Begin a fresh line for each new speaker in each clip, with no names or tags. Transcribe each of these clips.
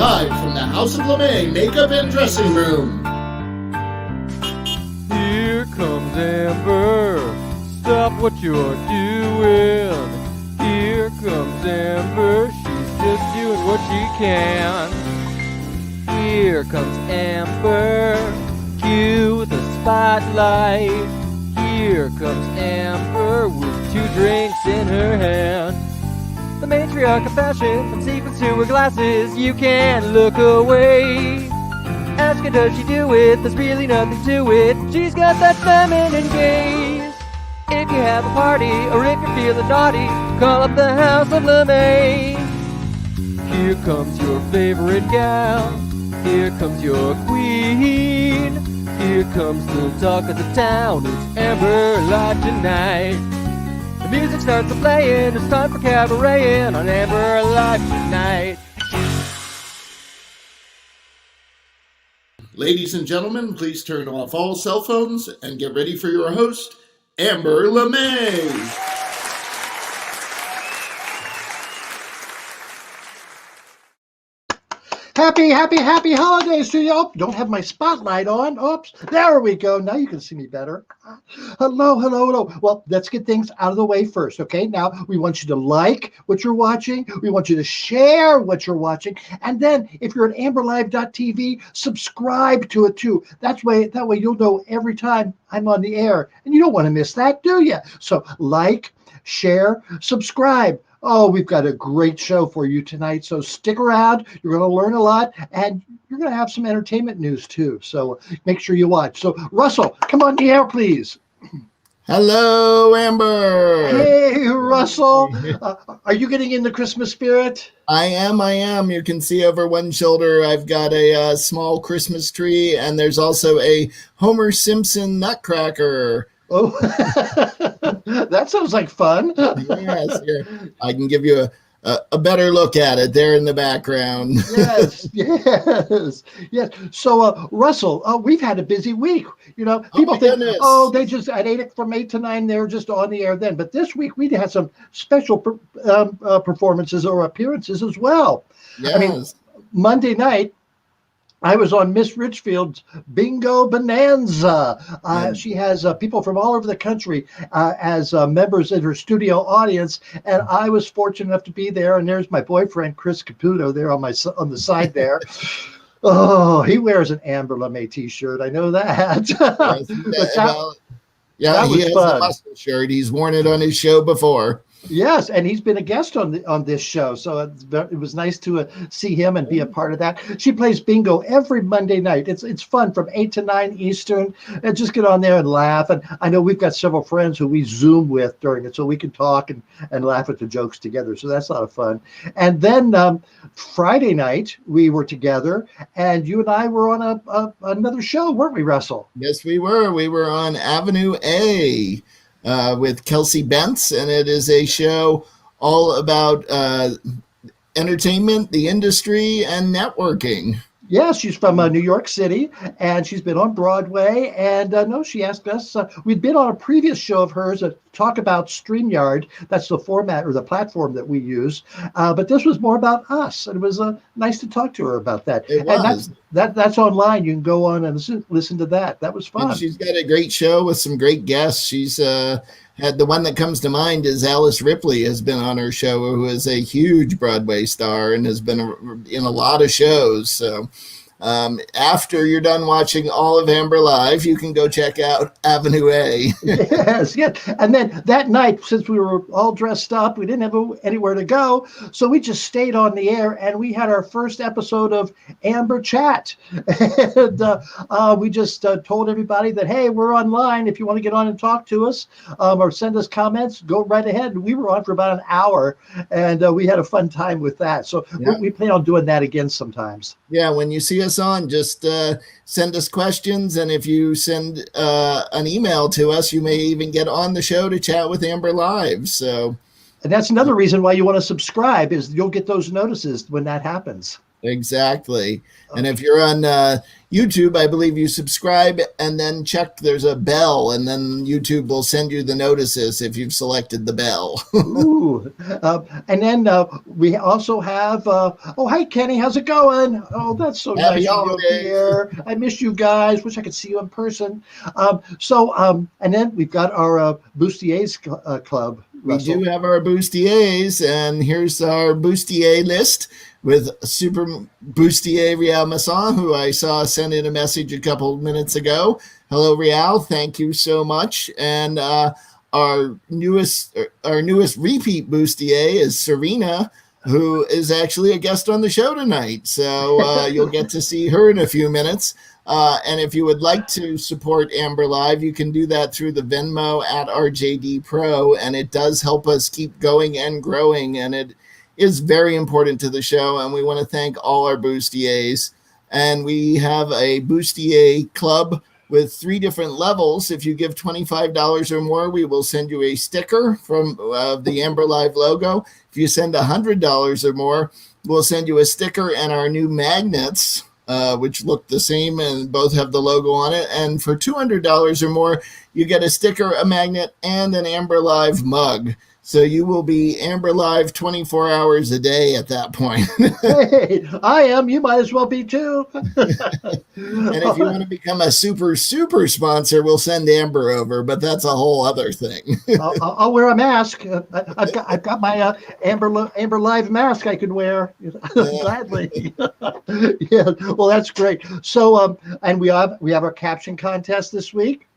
live from the House of LeMay Makeup and Dressing Room.
Here comes Amber, stop what you're doing. Here comes Amber, she's just doing what she can. Here comes Amber, cue the spotlight. Here comes Amber with 2 drinks in her hand. The matriarch of fashion from sequins to her glasses, you can't look away. Ask her, does she do it? There's really nothing to it. She's got that feminine gaze. If you have a party, or if you're feeling naughty, call up the House of LeMay. Here comes your favorite gal. Here comes your queen. Here comes the talk of the town. It's Amber Live tonight. The music starts to play and it's time for cabareting on Amber Live tonight.
Ladies and gentlemen, please turn off all cell phones and get ready for your host, Amber LeMay.
Happy holidays to you. Oh, don't have my spotlight on. Oops, there we go. Now you can see me better. Hello. Well, let's get things out of the way first, okay? Now, we want you to like what you're watching. We want you to share what you're watching. And then, if you're at amberlive.tv, subscribe to it too. That way you'll know every time I'm on the air. And you don't want to miss that, do you? So, like, share, subscribe. Oh, we've got a great show for you tonight, so stick around. You're going to learn a lot, and you're going to have some entertainment news, too. So make sure you watch. So, Russell, come on the air, please.
Hello, Amber.
Hey, Russell. Are you getting in the Christmas spirit?
I am. You can see over one shoulder, I've got a small Christmas tree, and there's also a Homer Simpson nutcracker.
Oh, that sounds like fun.
Yes, I can give you a better look at it there in the background.
Yes. So, Russell, we've had a busy week. You know, people think,
goodness.
They just from 8 to 9, they were just on the air then. But this week we had some special performances or appearances as well.
Yes.
I mean, Monday night, I was on Miss Richfield's Bingo Bonanza. She has people from all over the country as members in her studio audience, and I was fortunate enough to be there. And there's my boyfriend Chris Caputo there on the side there. Oh, he wears an Amber LeMay T-shirt. I know that.
That was he has a muscle shirt. He's worn it on his show before.
Yes, and he's been a guest on this show, so it was nice to see him and be a part of that. She plays bingo every Monday night. It's fun from 8 to 9 Eastern, and just get on there and laugh. And I know we've got several friends who we Zoom with during it, so we can talk and laugh at the jokes together. So that's a lot of fun. And then Friday night we were together, and you and I were on another show, weren't we, Russell?
Yes, we were. We were on Avenue A. With Kelsey Bentz, and it is a show all about entertainment, the industry, and networking.
Yeah, she's from New York City, and she's been on Broadway. And she asked us, we'd been on a previous show of hers to talk about StreamYard. That's the format or the platform that we use. But this was more about us, and it was nice to talk to her about that.
It was.
And that's online. You can go on and listen to that. That was fun.
And she's got a great show with some great guests. She's had the one that comes to mind is Alice Ripley has been on her show, who is a huge Broadway star and has been in a lot of shows. So after you're done watching all of Amber Live, you can go check out Avenue A.
Yes. And then that night, since we were all dressed up, we didn't have anywhere to go, so we just stayed on the air, and we had our first episode of Amber Chat. And we just told everybody that, hey, we're online. If you want to get on and talk to us or send us comments, go right ahead. And we were on for about an hour, and we had a fun time with that. So we plan on doing that again sometimes.
Yeah, when you see us on, just send us questions, and if you send an email to us, you may even get on the show to chat with Amber Live. So,
and that's another reason why you want to subscribe, is you'll get those notices when that happens.
Exactly. And if you're on YouTube, I believe you subscribe and then check there's a bell, and then YouTube will send you the notices if you've selected the bell.
Ooh. And then we also have, oh, hi, Kenny. How's it going? Oh, that's so
Happy
nice of you,
holidays.
Pierre. I miss you guys. Wish I could see you in person. And then we've got our Bustiers Club.
We
Russell.
do have our bustiers, and here's our bustier list with Super Bustier Rial Masson, who I saw send in a message a couple minutes ago. Hello, Rial. Thank you so much. And our newest repeat bustier is Serena, who is actually a guest on the show tonight. So you'll get to see her in a few minutes. And if you would like to support Amber Live, you can do that through the Venmo at RJD Pro, and it does help us keep going and growing, and it is very important to the show, and we want to thank all our bustiers. And we have a bustier club with 3 different levels. If you give $25 or more, we will send you a sticker from the Amber Live logo. If you send $100 or more, we'll send you a sticker and our new magnets, which look the same and both have the logo on it. And for $200 or more, you get a sticker, a magnet, and an Amber Live mug. So you will be Amber Live 24 hours a day at that point.
Hey, I am. You might as well be too.
And if you want to become a super sponsor, we'll send Amber over, but that's a whole other thing.
I'll wear a mask. I've got my Amber Live mask I can wear gladly. Yeah, well, that's great. So, and we have our caption contest this week.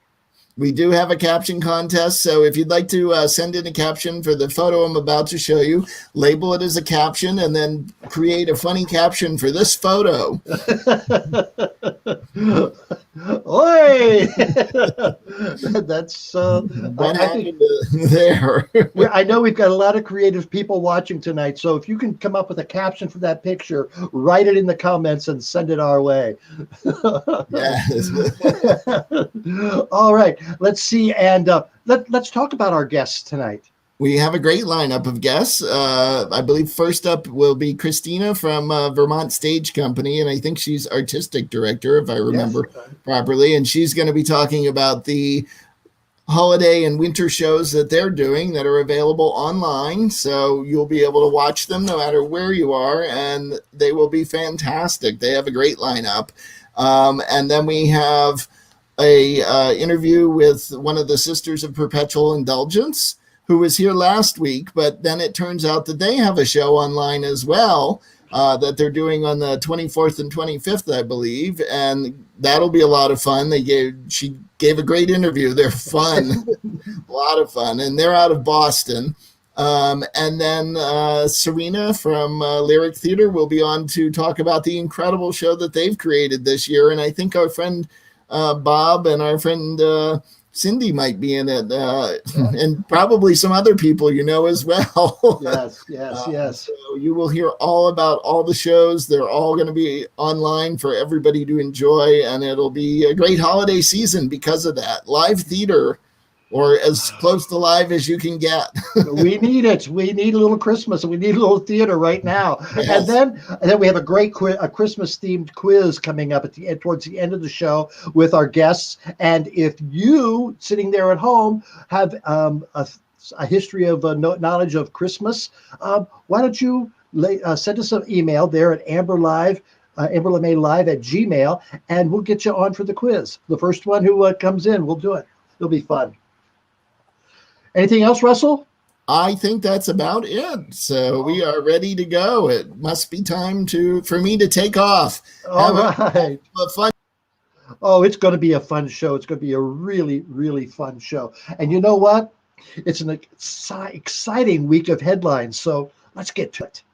We do have a caption contest, so if you'd like to send in a caption for the photo I'm about to show you, label it as a caption, and then create a funny caption for this photo.
Oi! That's
what happened there?
I know we've got a lot of creative people watching tonight, so if you can come up with a caption for that picture, write it in the comments and send it our way.
Yes.
All right, let's see, and let's talk about our guests tonight.
We have a great lineup of guests. I believe first up will be Christina from Vermont Stage Company, and I think she's artistic director, if I remember properly. And she's going to be talking about the holiday and winter shows that they're doing that are available online. So you'll be able to watch them no matter where you are, and they will be fantastic. They have a great lineup. And then we have a interview with one of the sisters of Perpetual Indulgence, who was here last week, but then it turns out that they have a show online as well that they're doing on the 24th and 25th, I believe, and that'll be a lot of fun. She gave a great interview. They're fun, a lot of fun, and they're out of Boston. And then Serena from Lyric Theater will be on to talk about the incredible show that they've created this year, and I think our friend Bob and our friend Cindy might be in it, and probably some other people as well.
Yes.
So you will hear all about all the shows. They're all going to be online for everybody to enjoy, and it'll be a great holiday season because of that. Live theater, or as close to live as you can get.
We need it. We need a little Christmas, and we need a little theater right now.
Yes.
And then we have a great Christmas themed quiz coming up towards the end of the show with our guests. And if you sitting there at home have a history of knowledge of Christmas, why don't you send us an email there at amberlamailive at Gmail, and we'll get you on for the quiz. The first one who comes in, we'll do it. It'll be fun. Anything else, Russell?
I think that's about it. So we are ready to go. It must be time for me to take off.
All right.
A fun.
Oh, it's going to be a fun show. It's going to be a really, really fun show. And you know what? It's an exciting week of headlines. So let's get to it.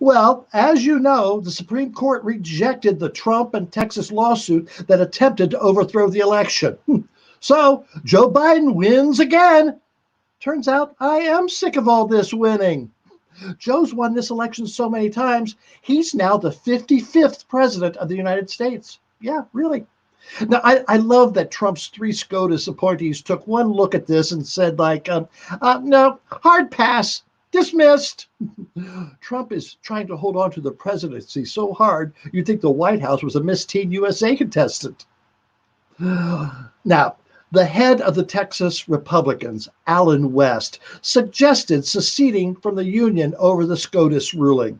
Well, as you know, the Supreme Court rejected the Trump and Texas lawsuit that attempted to overthrow the election. So Joe Biden wins again. Turns out I am sick of all this winning. Joe's won this election so many times, he's now the 55th president of the United States. Yeah, really. Now, I love that Trump's 3 SCOTUS appointees took one look at this and said, no, hard pass, dismissed. Trump is trying to hold on to the presidency so hard, you'd think the White House was a Miss Teen USA contestant. Now, the head of the Texas Republicans, Alan West, suggested seceding from the Union over the SCOTUS ruling.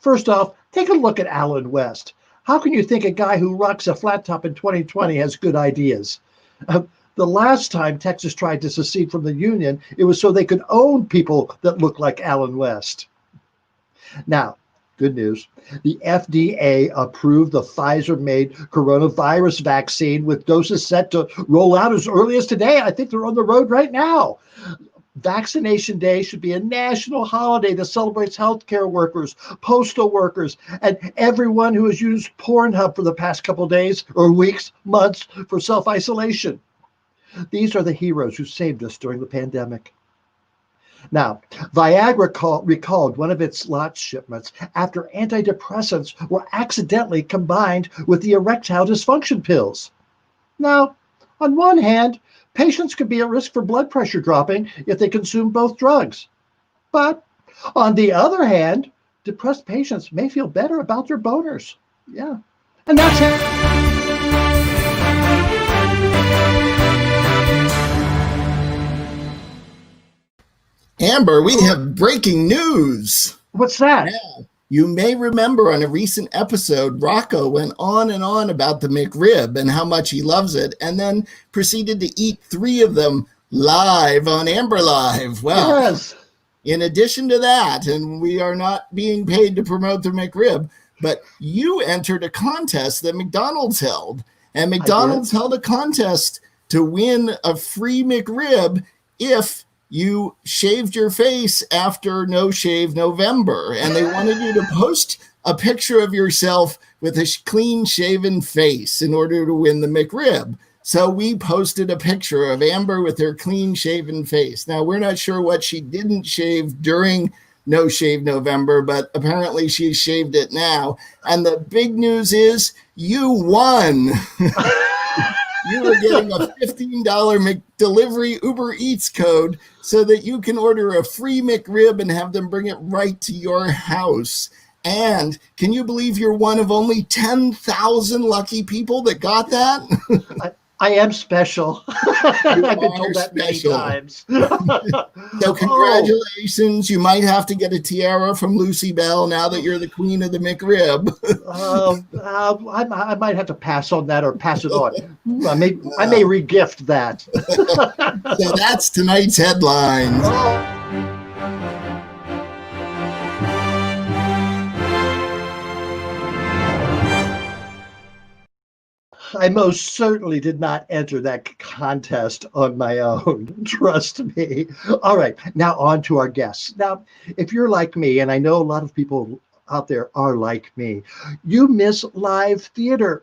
First off, take a look at Alan West. How can you think a guy who rocks a flat top in 2020 has good ideas? The last time Texas tried to secede from the Union, it was so they could own people that look like Alan West. Now, good news. The FDA approved the Pfizer-made coronavirus vaccine with doses set to roll out as early as today. I think they're on the road right now. Vaccination Day should be a national holiday that celebrates healthcare workers, postal workers, and everyone who has used Pornhub for the past couple days or weeks, months for self-isolation. These are the heroes who saved us during the pandemic. Now, Viagra recalled one of its lot shipments after antidepressants were accidentally combined with the erectile dysfunction pills. Now, on one hand, patients could be at risk for blood pressure dropping if they consume both drugs. But on the other hand, depressed patients may feel better about their boners. Yeah. And that's it.
Amber, we have breaking news.
What's that?
Now, you may remember on a recent episode, Rocco went on and on about the McRib and how much he loves it, and then proceeded to eat 3 of them live on Amber Live. Well,
yes.
In addition to that, and we are not being paid to promote the McRib, but you entered a contest that McDonald's held, and McDonald's held a contest to win a free McRib if you shaved your face after No Shave November, and they wanted you to post a picture of yourself with a clean shaven face in order to win the McRib. So we posted a picture of Amber with her clean shaven face. Now, we're not sure what she didn't shave during No Shave November, but apparently she shaved it now. And the big news is you won. You are getting a $15 McDelivery Uber Eats code so that you can order a free McRib and have them bring it right to your house. And can you believe you're one of only 10,000 lucky people that got that?
I am special. I've been told that
special.
many times.
So congratulations. You might have to get a tiara from Lucy Bell now that you're the queen of the McRib.
I might have to pass on that or pass it on. I may re-gift that.
So that's tonight's headlines.
I most certainly did not enter that contest on my own. Trust me. All right, now on to our guests. Now, if you're like me, and I know a lot of people out there are like me, you miss live theater,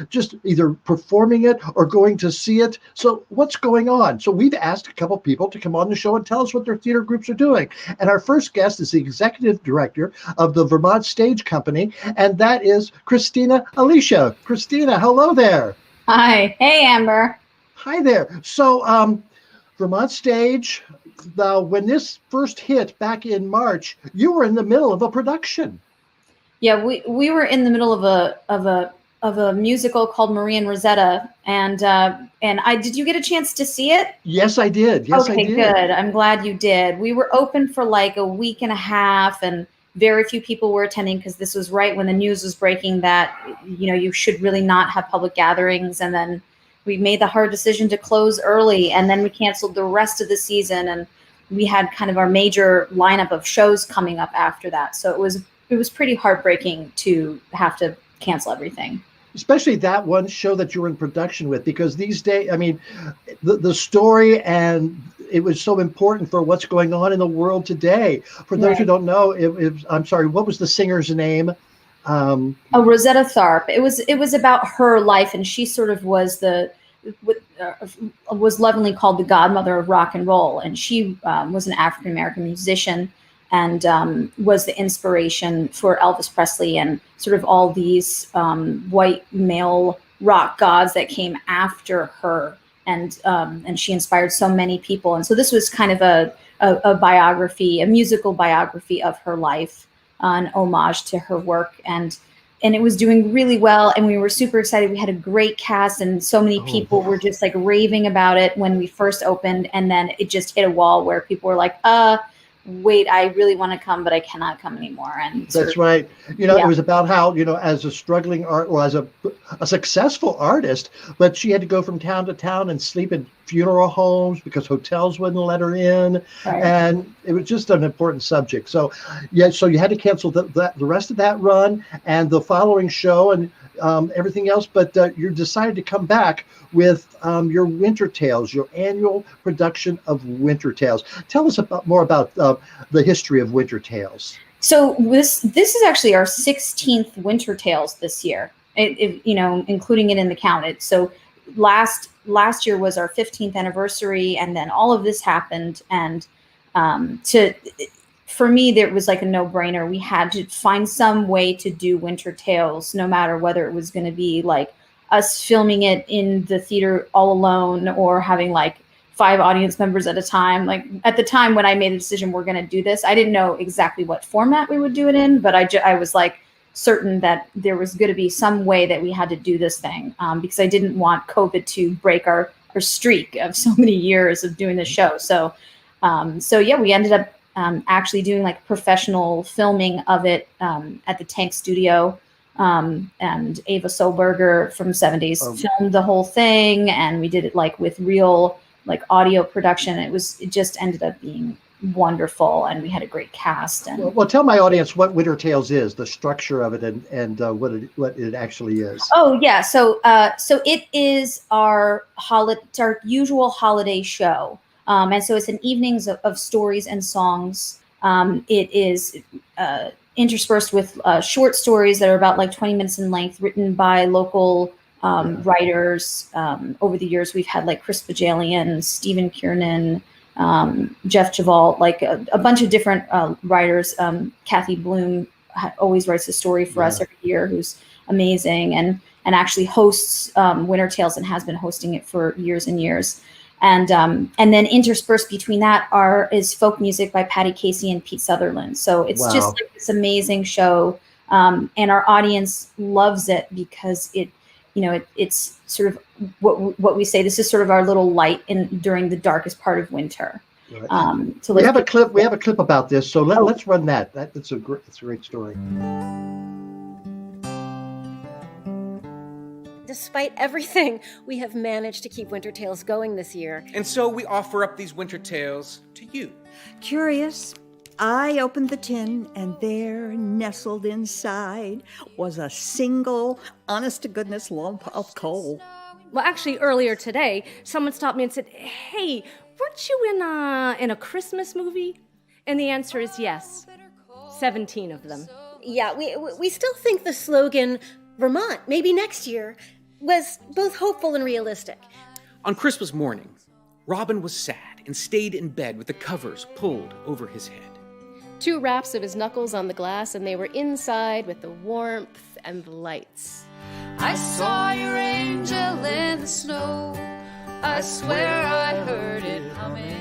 just either performing it or going to see it. So what's going on? So we've asked a couple people to come on the show and tell us what their theater groups are doing. And our first guest is the executive director of the Vermont Stage Company, and that is Christina Alicia. Christina, hello there.
Hi. Hey, Amber.
Hi there. So Vermont Stage, now, when this first hit back in March, you were in the middle of a production.
Yeah, we were in the middle of a musical called Marie and Rosetta, and did you get a chance to see it?
Yes, I did. Yes,
okay,
I did.
Good. I'm glad you did. We were open for like a week and a half, and very few people were attending because this was right when the news was breaking that you should really not have public gatherings, and then we made the hard decision to close early, and then we canceled the rest of the season, and we had kind of our major lineup of shows coming up after that. So it was pretty heartbreaking to have to cancel everything.
Especially that one show that you were in production with, because these days, I mean, the story and it was so important for what's going on in the world today. For those who don't know, I'm sorry, what was the singer's name?
Rosetta Tharpe. It was about her life, and she sort of was was lovingly called the godmother of rock and roll, and she was an African American musician and was the inspiration for Elvis Presley and sort of all these white male rock gods that came after her. And she inspired so many people. And so this was kind of a biography, a musical biography of her life, an homage to her work. And it was doing really well. And we were super excited. We had a great cast, and so many people were just like raving about it when we first opened. And then it just hit a wall where people were like, wait, I really want to come, but I cannot come anymore. And
that's right. It was about how, as a struggling as a successful artist, but she had to go from town to town and sleep in funeral homes because hotels wouldn't let her in. Right. And it was just an important subject. So, so you had to cancel the rest of that run and the following show and everything else. But you decided to come back with your Winter Tales, your annual production of Winter Tales. Tell us more about the history of Winter Tales.
So this is actually our 16th Winter Tales this year, including it in the count. So last year was our 15th anniversary, and then all of this happened. And for me, there was like a no-brainer. We had to find some way to do Winter Tales, no matter whether it was going to be like us filming it in the theater all alone or having like 5 audience members at a time. Like at the time when I made the decision we're going to do this, I didn't know exactly what format we would do it in, but I was like certain that there was going to be some way that we had to do this thing, because I didn't want COVID to break our streak of so many years of doing the show. So we ended up actually doing like professional filming of it at the Tank Studio. And Ava Solberger from 7 Days filmed the whole thing, and we did it like with real like audio production. It just ended up being wonderful, and we had a great cast. And
well, tell my audience what Winter Tales is, the structure of it, and what it actually is.
Oh yeah, so it is our usual holiday show, and so it's an evenings of stories and songs. It is interspersed with short stories that are about like 20 minutes in length, written by local writers. Over the years, we've had like Chris Bajalian, Stephen Kiernan, Jeff Javalt, like a bunch of different writers. Kathy Bloom always writes a story for us every year, who's amazing and actually hosts Winter Tales and has been hosting it for years and years. And then interspersed between that is folk music by Patty Casey and Pete Sutherland. So it's just like this amazing show, and our audience loves it because it's sort of what we say. This is sort of our little light during the darkest part of winter.
Right. So we have a clip. We have a clip about this. So let's run that. That's a great story.
Despite everything, we have managed to keep Winter Tales going this year.
And so we offer up these Winter Tales to you.
Curious, I opened the tin, and there, nestled inside, was a single, honest-to-goodness lump of coal.
Well, actually, earlier today, someone stopped me and said, "Hey, weren't you in a Christmas movie?" And the answer is yes. 17 of them. Yeah, we still think the slogan, Vermont, maybe next year, was both hopeful and realistic.
On Christmas morning, Robin was sad and stayed in bed with the covers pulled over his head.
2 raps of his knuckles on the glass, and they were inside with the warmth and the lights.
I saw your angel in the snow. I swear I heard it humming.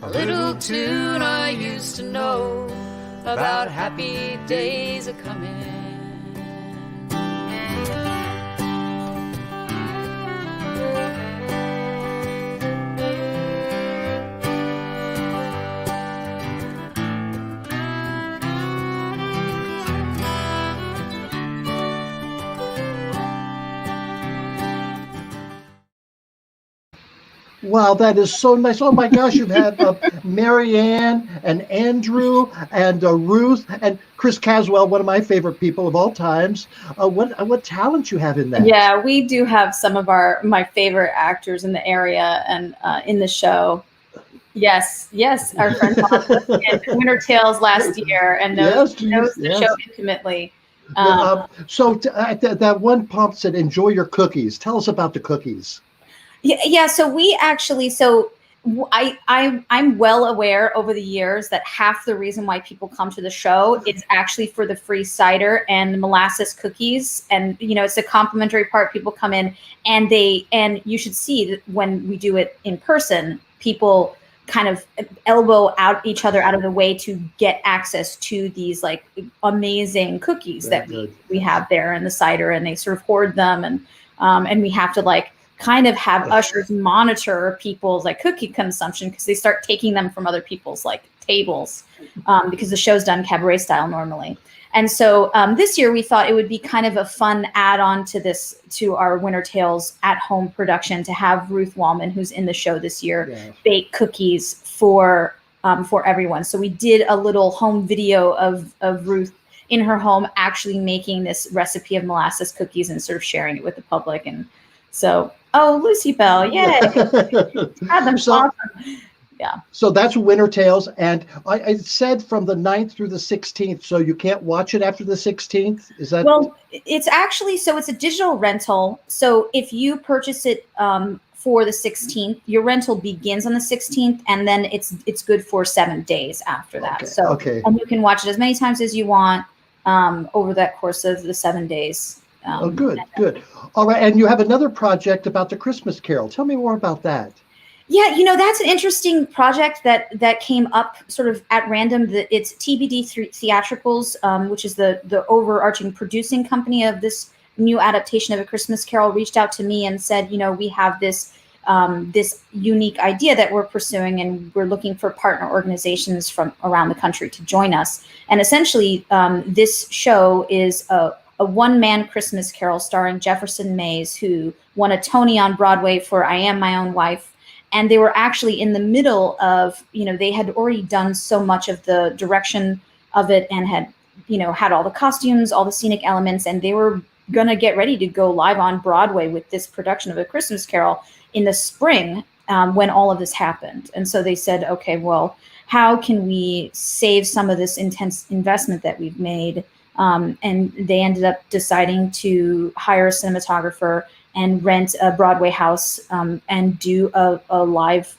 A little tune I used to know about happy days a-coming.
Wow, that is so nice. Oh my gosh, you've had Marianne and Andrew and Ruth and Chris Caswell, one of my favorite people of all times. What talent you have in that?
Yeah, we do have some of my favorite actors in the area and in the show. Yes, our friend Bob was in Winter Tales last year and knows the show intimately.
So that one prompt said, "Enjoy your cookies." Tell us about the cookies.
Yeah. So I'm well aware over the years that half the reason why people come to the show is actually for the free cider and the molasses cookies. And, it's a complimentary part. People come in and you should see that when we do it in person, people kind of elbow out each other out of the way to get access to these like amazing cookies that we have there and the cider, and they sort of hoard them. And we have to like kind of have ushers monitor people's like cookie consumption because they start taking them from other people's like tables because the show's done cabaret style normally. And so this year we thought it would be kind of a fun add-on to our Winter Tales at home production to have Ruth Wallman, who's in the show this year, bake cookies for everyone. So we did a little home video of Ruth in her home actually making this recipe of molasses cookies and sort of sharing it with the public. And so, Lucy Bell, yay! Awesome. Yeah.
So that's Winter Tales, and I said from the 9th through the 16th, so you can't watch it after the 16th? Is that?
Well, it's actually, so it's a digital rental. So if you purchase it for the 16th, your rental begins on the 16th, and then it's good for 7 days after that. And you can watch it as many times as you want over that course of the 7 days.
Good. All right, and you have another project about the Christmas Carol. Tell me more about that.
Yeah, that's an interesting project that came up sort of at random. It's TBD Theatricals, which is the overarching producing company of this new adaptation of A Christmas Carol, reached out to me and said, we have this unique idea that we're pursuing, and we're looking for partner organizations from around the country to join us. And essentially, this show is a one-man Christmas Carol starring Jefferson Mays, who won a Tony on Broadway for I Am My Own Wife. And they were actually in the middle of, they had already done so much of the direction of it and had, had all the costumes, all the scenic elements, and they were going to get ready to go live on Broadway with this production of A Christmas Carol in the spring when all of this happened. And so they said, okay, well, how can we save some of this intense investment that we've made? And they ended up deciding to hire a cinematographer and rent a Broadway house and do a live,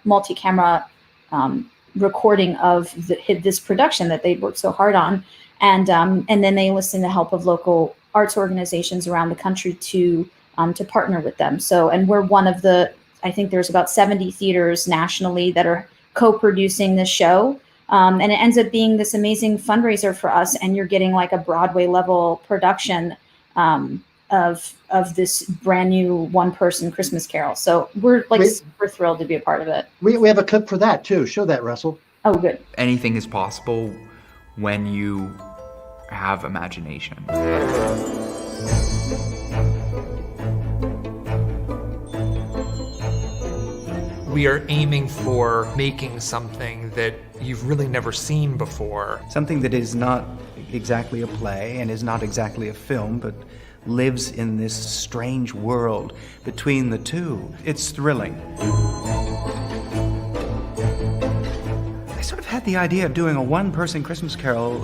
multi-camera recording of this production that they worked so hard on. And then they enlisted the help of local arts organizations around the country to partner with them. So, and we're one of I think there's about 70 theaters nationally that are co-producing this show. And it ends up being this amazing fundraiser for us. And you're getting like a Broadway level production of this brand new one-person Christmas Carol. So we're super thrilled to be a part of it.
We have a clip for that too. Show that, Russell.
Oh, good.
Anything is possible when you have imagination.
We are aiming for making something that you've really never seen before.
Something that is not exactly a play and is not exactly a film, but lives in this strange world between the two. It's thrilling. I sort of had the idea of doing a one-person Christmas Carol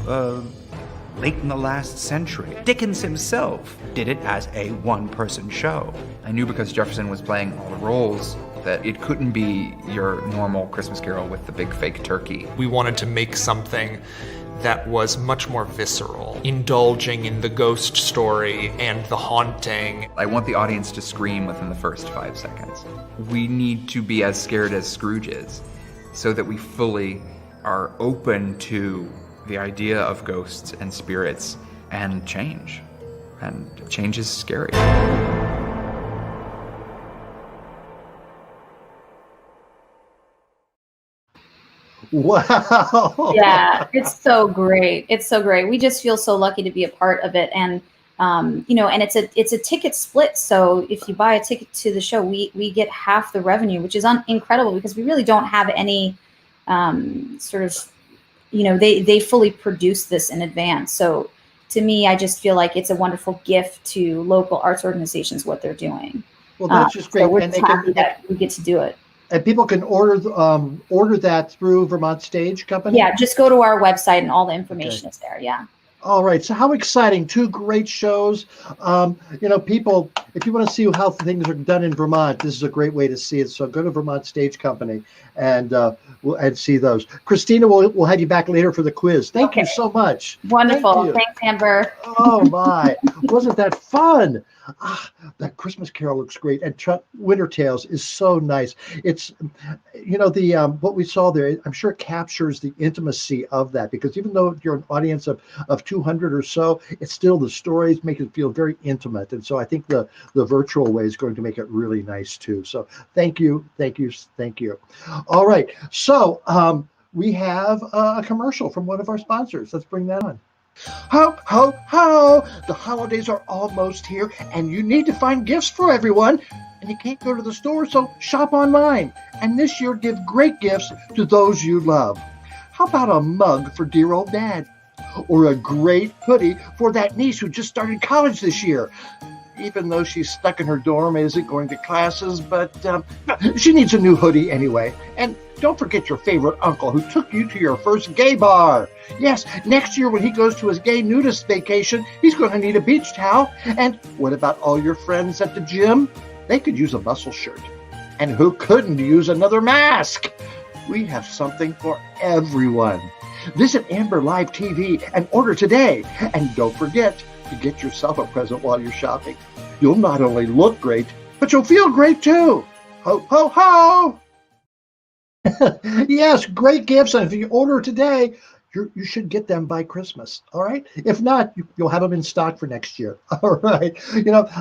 late in the last century. Dickens himself did it as a one-person show.
I knew because Jefferson was playing all the roles that it couldn't be your normal Christmas Carol with the big fake turkey.
We wanted to make something that was much more visceral, indulging in the ghost story and the haunting.
I want the audience to scream within the first 5 seconds. We need to be as scared as Scrooge is, so that we fully are open to the idea of ghosts and spirits and change. And change is scary.
Wow.
Yeah, it's so great. It's so great. We just feel so lucky to be a part of it. And, and it's a ticket split. So if you buy a ticket to the show, we get half the revenue, which is incredible because we really don't have any sort of, they fully produce this in advance. So to me, I just feel like it's a wonderful gift to local arts organizations, what they're doing.
Well, that's just great.
So we're just happy that we get to do it.
And people can order that through Vermont Stage Company?
Yeah, just go to our website and all the information is there, yeah.
All right, so how exciting. 2 great shows. People, if you want to see how things are done in Vermont, this is a great way to see it. So go to Vermont Stage Company and see those. Christina, we'll have you back later for the quiz. Thank you so much.
Wonderful.
Thank you.
Thanks, Amber.
Oh, my. Wasn't that fun? That Christmas Carol looks great. And Winter Tales is so nice. It's, what we saw there, I'm sure it captures the intimacy of that, because even though you're an audience of 200 or so, it's still, the stories make it feel very intimate. And so I think the virtual way is going to make it really nice too. So thank you. All right. So we have a commercial from one of our sponsors. Let's bring that on. Ho, ho, ho! The holidays are almost here, and you need to find gifts for everyone. And you can't go to the store, so shop online. And this year, give great gifts to those you love. How about a mug for dear old Dad? Or a great hoodie for that niece who just started college this year? Even though she's stuck in her dorm, isn't going to classes, but she needs a new hoodie anyway. And don't forget your favorite uncle who took you to your first gay bar. Yes, next year when he goes to his gay nudist vacation, he's going to need a beach towel. And what about all your friends at the gym? They could use a muscle shirt. And who couldn't use another mask? We have something for everyone. Visit Amber Live TV and order today. And don't forget to get yourself a present while you're shopping. You'll not only look great, but you'll feel great too. Ho, ho, ho! Yes, great gifts. And if you order today, you should get them by Christmas. All right. If not, you'll have them in stock for next year. All right.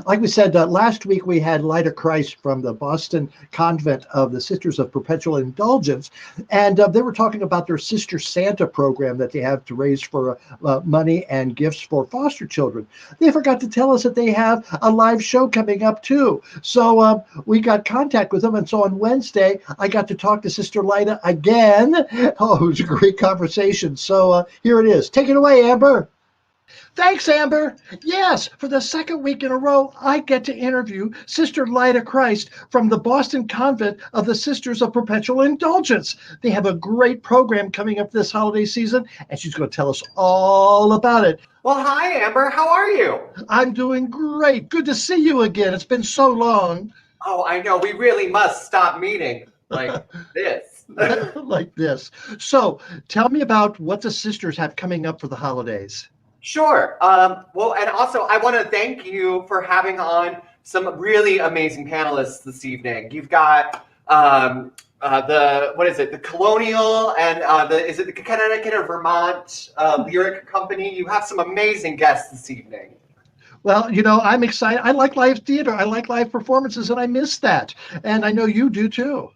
Like we said, last week we had Lida from the Boston Convent of the Sisters of Perpetual Indulgence. And they were talking about their Sister Santa program that they have to raise for money and gifts for foster children. They forgot to tell us that they have a live show coming up too. So we got contact with them. And so on Wednesday, I got to talk to Sister Lida again. Oh, it was a great conversation. So here it is. Take it away, Amber. Thanks, Amber. Yes, for the second week in a row, I get to interview Sister Lida from the Boston Convent of the Sisters of Perpetual Indulgence. They have a great program coming up this holiday season, and she's going to tell us all about it.
Well, hi, Amber. How are you?
I'm doing great. Good to see you again. It's been so long.
Oh, I know. We really must stop meeting like this.
Like this. So tell me about what the sisters have coming up for the holidays.
Sure. Well, and also I want to thank you for having on some really amazing panelists this evening. You've got the Colonial and is it the Connecticut or Vermont Lyric Company? You have some amazing guests this evening.
Well, I'm excited. I like live theater. I like live performances, and I miss that. And I know you do too.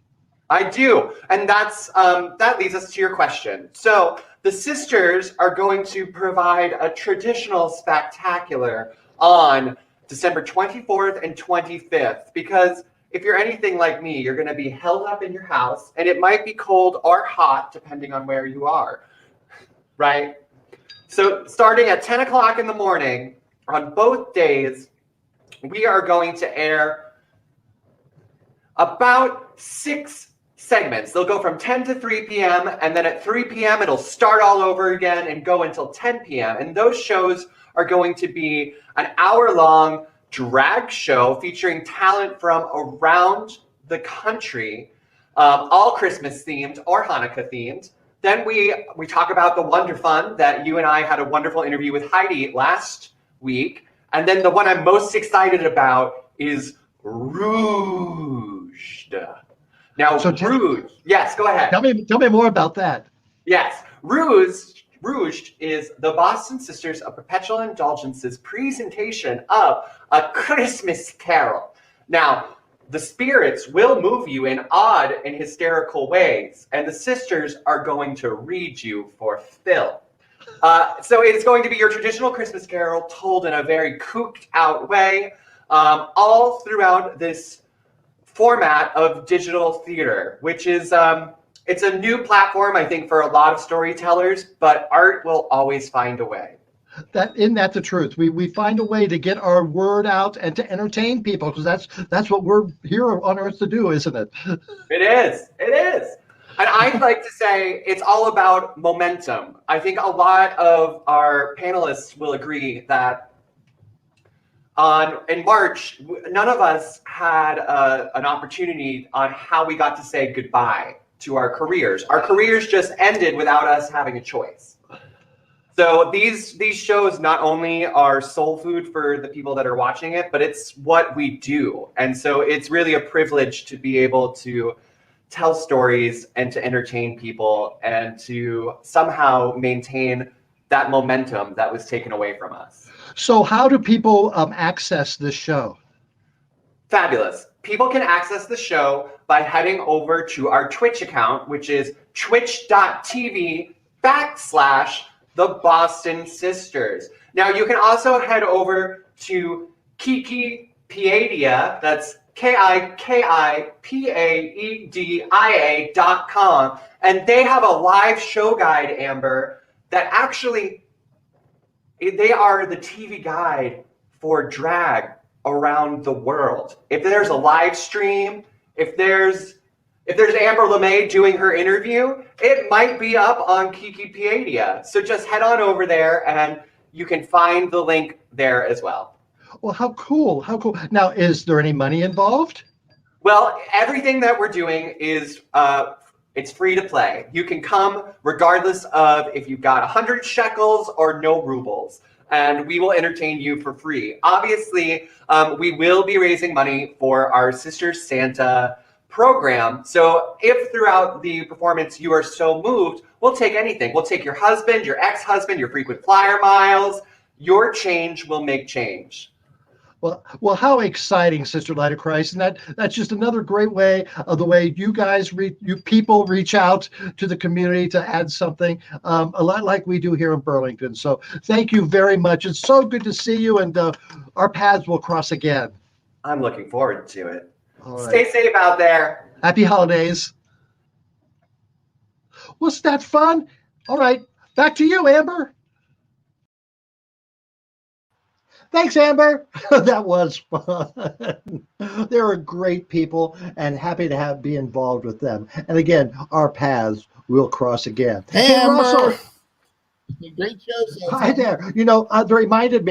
I do. And that leads us to your question. So the sisters are going to provide a traditional spectacular on December 24th and 25th, because if you're anything like me, you're going to be held up in your house, and it might be cold or hot depending on where you are, right? So starting at 10 o'clock in the morning on both days, we are going to air about 6 segments. They'll go from 10 to 3 p.m. and then at 3 p.m. it'll start all over again and go until 10 p.m. And those shows are going to be an hour-long drag show featuring talent from around the country, all Christmas themed or Hanukkah themed. Then we talk about the Wonder Fund that you and I had a wonderful interview with Heidi last week. And then the one I'm most excited about is Rouged. Now,
so
Rouged. Yes, go ahead.
Tell me more about that.
Yes, Rouged is the Boston Sisters of Perpetual Indulgence's presentation of A Christmas Carol. Now, the spirits will move you in odd and hysterical ways, and the sisters are going to read you for Phil. So it's going to be your traditional Christmas Carol told in a very cooked out way, all throughout this format of digital theater, which is it's a new platform, I think, for a lot of storytellers, but art will always find a way.
That's the truth. We find a way to get our word out and to entertain people, because that's what we're here on earth to do, isn't it?
It is. And I'd like to say it's all about momentum. I think a lot of our panelists will agree that in March, none of us had an opportunity on how we got to say goodbye to our careers. Our careers just ended without us having a choice. So these shows not only are soul food for the people that are watching it, but it's what we do. And so it's really a privilege to be able to tell stories and to entertain people and to somehow maintain that momentum that was taken away from us.
So how do people access this show?
Fabulous. People can access the show by heading over to our Twitch account, which is twitch.tv/The Boston Sisters. Now, you can also head over to Kikipedia, that's KIKIPAEDIA.com, and they have a live show guide, Amber, that actually, they are the TV guide for drag around the world. If there's a live stream, if there's Amber LeMay doing her interview, it might be up on Kikipedia. So just head on over there and you can find the link there as well.
Well, how cool. How cool. Now, is there any money involved?
Well, everything that we're doing is it's free to play. You can come regardless of if you've got 100 shekels or no rubles, and we will entertain you for free. Obviously, we will be raising money for our Sister Santa program. So if throughout the performance you are so moved, we'll take anything. We'll take your husband, your ex-husband, your frequent flyer miles. Your change will make change.
Well, how exciting, Sister Light of Christ. And that's just another great way of the way you guys, you people reach out to the community to add something, a lot like we do here in Burlington. So thank you very much. It's so good to see you, and our paths will cross again.
I'm looking forward to it.
All right.
Stay safe out there.
Happy holidays. Was that fun? All right, back to you, Amber. Thanks, Amber. That was fun. They're great people, and happy to be involved with them. And again, our paths will cross again.
Hey, Amber.
Russell.
Great show.
Hi there. You know, Lida reminded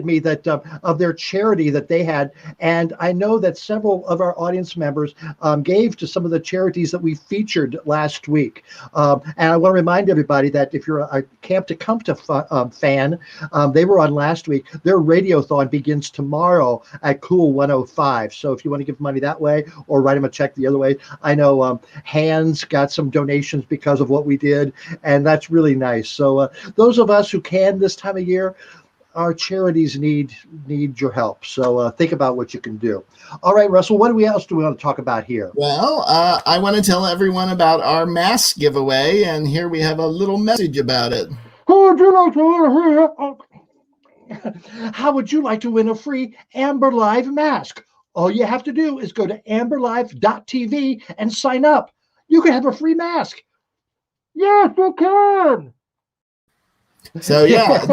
me that of their charity that they had, and I know that several of our audience members gave to some of the charities that we featured last week. And I want to remind everybody that if you're a Camp to Come to fan, they were on last week. Their radiothon begins tomorrow at Cool 105. So if you want to give money that way or write them a check the other way, I know Hands got some donations because of what we did, and that's really nice. So those of us who can this time of year, our charities need your help. So think about what you can do. All right, Russell, what else do we want to talk about here?
Well, I want to tell everyone about our mask giveaway, and here we have a little message about it.
How would you like to win a free Amber Live mask? All you have to do is go to amberlive.tv and sign up. You can have a free mask. Yes, you can.
So yeah,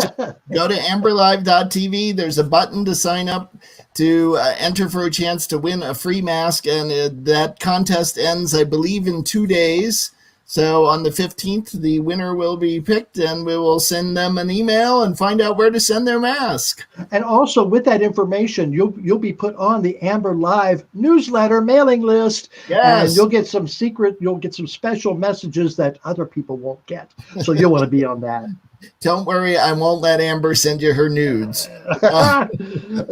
go to amberlive.tv. There's a button to sign up to enter for a chance to win a free mask, and that contest ends, I believe, in 2 days. So on the 15th, the winner will be picked, and we will send them an email and find out where to send their mask.
And also, with that information, you'll be put on the Amber Live newsletter mailing list.
Yes.
And you'll get some special messages that other people won't get. So you'll want to be on that.
Don't worry, I won't let Amber send you her nudes.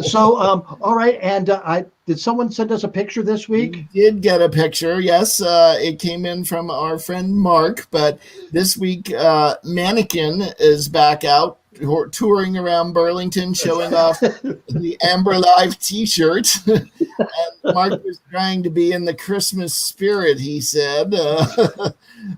So, all right. And did someone send us a picture this week?
We did get a picture, yes. It came in from our friend Mark, but this week, Mannequin is back out touring around Burlington, showing off the Amber Live t-shirt. And Mark was trying to be in the Christmas spirit, he said.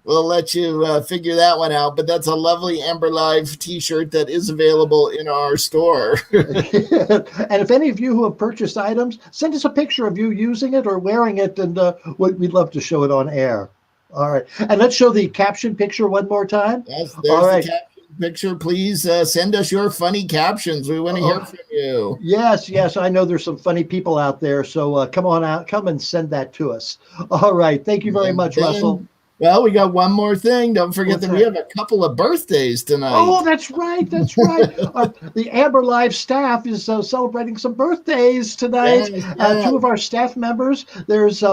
We'll let you figure that one out, but that's a lovely Amber Live t-shirt that is available in our store.
And if any of you who have purchased items, send us a picture of you using it or wearing it, and we'd love to show it on air. All right. And let's show the caption picture one more time.
Yes, there's the caption picture. Please send us your funny captions. We want to hear from you.
Yes. I know there's some funny people out there. So come on out. Come and send that to us. All right. Thank you very much, Russell.
Well, we got one more thing. Don't forget
What's
that we
that?
have a couple of birthdays tonight.
Oh, that's right. That's right. The Amber Live staff is celebrating some birthdays tonight.
Yes, yes.
Two of our staff members. There's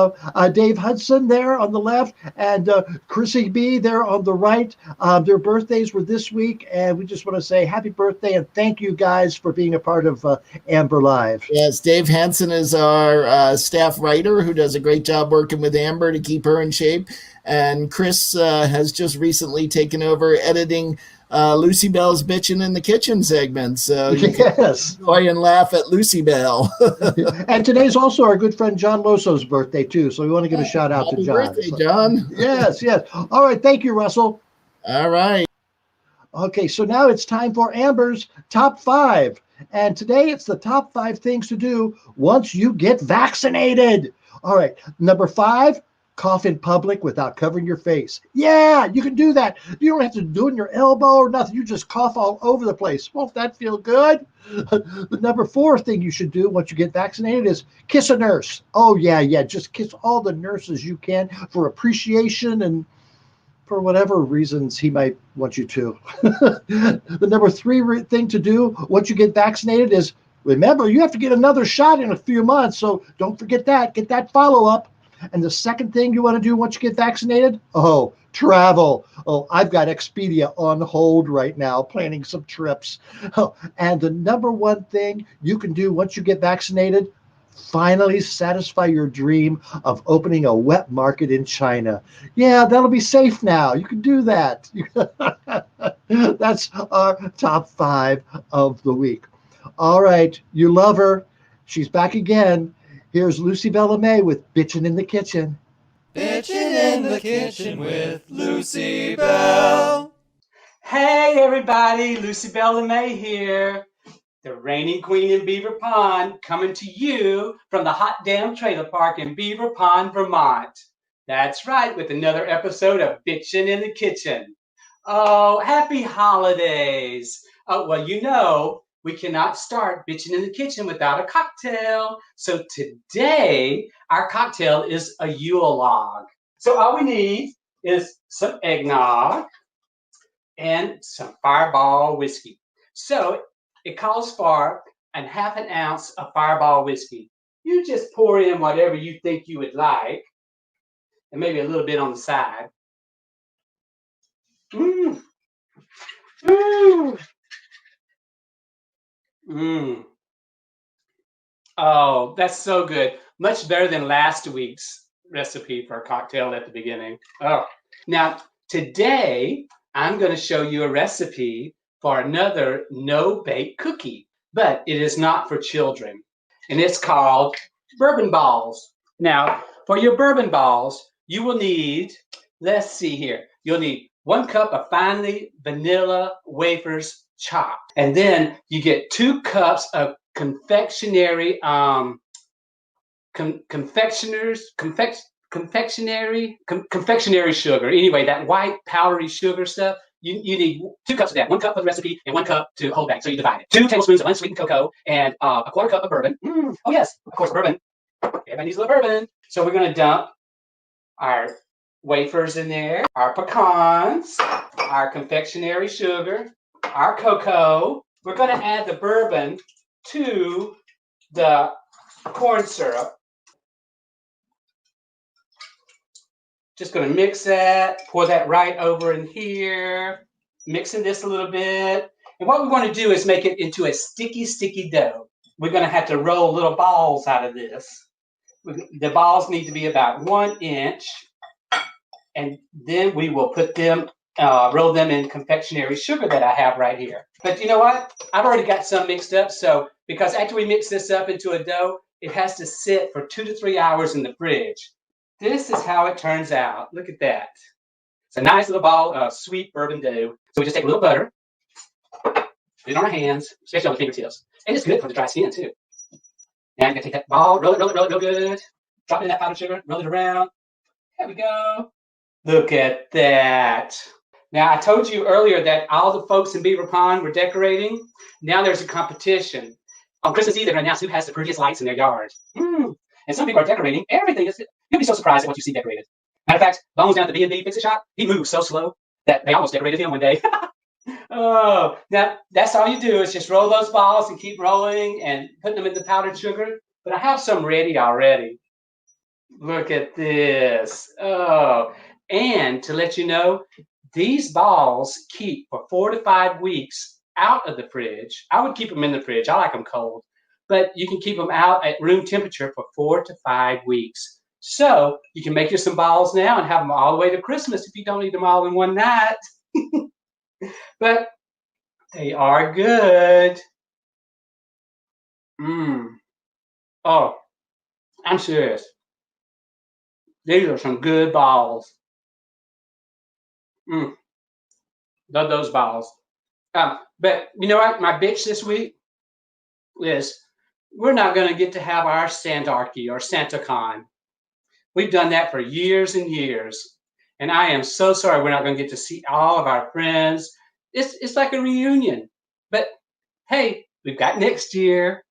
Dave Hudson there on the left and Chrissy B there on the right. Their birthdays were this week, and we just want to say happy birthday and thank you guys for being a part of Amber Live.
Yes, Dave Hansen is our staff writer who does a great job working with Amber to keep her in shape. And Chris has just recently taken over editing Lucy Bell's Bitchin' in the Kitchen segment. So you can enjoy and laugh at Lucy Bell.
And today's also our good friend John Loso's birthday, too. So we want to give a shout out to John.
Happy birthday, John.
Yes, yes. All right. Thank you, Russell.
All right.
Okay, so now it's time for Amber's Top 5. And today it's the top 5 things to do once you get vaccinated. All right, number 5, cough in public without covering your face. Yeah, you can do that. You don't have to do it in your elbow or nothing. You just cough all over the place. Won't that feel good? The number 4 thing you should do once you get vaccinated is kiss a nurse. Oh, yeah. Just kiss all the nurses you can for appreciation and for whatever reasons he might want you to. The number 3 thing to do once you get vaccinated is, remember, you have to get another shot in a few months, so don't forget that. Get that follow-up. And the second thing you want to do once you get vaccinated? Oh, travel. Oh, I've got Expedia on hold right now, planning some trips. Oh, and the number 1 thing you can do once you get vaccinated, finally satisfy your dream of opening a wet market in China. Yeah, that'll be safe now. You can do that. That's our top 5 of the week. All right, you love her. She's back again. Here's Lucy Bella May with Bitchin' in the Kitchen.
Bitchin' in the Kitchen with Lucy Bell.
Hey everybody, Lucy Bella May here. The reigning queen in Beaver Pond, coming to you from the hot damn trailer park in Beaver Pond, Vermont. That's right, with another episode of Bitchin' in the Kitchen. Oh, happy holidays. Well, you know, we cannot start Bitchin' in the Kitchen without a cocktail. So today, our cocktail is a Yule Log. So all we need is some eggnog and some Fireball whiskey. So it calls for a half an ounce of Fireball whiskey. You just pour in whatever you think you would like, and maybe a little bit on the side. Mmm. Mmm. Mmm. Oh, that's so good. Much better than last week's recipe for a cocktail at the beginning. Oh. Now, today, I'm going to show you a recipe for another no-bake cookie, but it is not for children, and it's called bourbon balls. Now, for your bourbon balls, you will need, let's see here, you'll need 1 cup of finely vanilla wafers chopped, and then you get 2 cups of confectionery confectionery sugar. Anyway, that white powdery sugar stuff. You need 2 cups of that. 1 cup for the recipe and 1 cup to hold back. So you divide it. 2 tablespoons of unsweetened cocoa and a 1/4 cup of bourbon. Oh yes, of course, bourbon. Everybody needs a little bourbon. So we're going to dump our wafers in there, our pecans, our confectionery sugar, our cocoa. We're going to add the bourbon to the corn syrup. Just going to mix that, pour that right over in here, mixing this a little bit. And what we want to do is make it into a sticky dough. We're going to have to roll little balls out of this. The balls need to be about 1 inch. And then we will put them, roll them in confectionery sugar that I have right here. But you know what? I've already got some mixed up. So because after we mix this up into a dough, it has to sit for 2 to 3 hours in the fridge. This is how it turns out. Look at that. It's a nice little ball of sweet bourbon dough. So we just take a little butter, put it on our hands, especially on the fingertips. And it's good for the dry skin too. Now you're gonna take that ball, roll it real good. Drop it in that powdered sugar, roll it around. There we go. Look at that. Now I told you earlier that all the folks in Beaver Pond were decorating. Now there's a competition. On Christmas Eve, they're gonna announce who has the prettiest lights in their yard. And some people are decorating everything. You'll be so surprised at what you see decorated. Matter of fact, Bones down at the B&B Fix-It Shop, he moves so slow that they almost decorated him one day. Oh, now that's all you do is just roll those balls and keep rolling and putting them in the powdered sugar. But I have some ready already. Look at this. Oh, and to let you know, these balls keep for 4 to 5 weeks out of the fridge. I would keep them in the fridge. I like them cold. But you can keep them out at room temperature for 4 to 5 weeks. So you can make you some balls now and have them all the way to Christmas if you don't eat them all in one night. But they are good. Oh, I'm serious. These are some good balls. Love those balls. But you know what? My bitch this week is we're not going to get to have our Santarchy or SantaCon. We've done that for years and years. And I am so sorry we're not going to get to see all of our friends. It's like a reunion. But hey, we've got next year.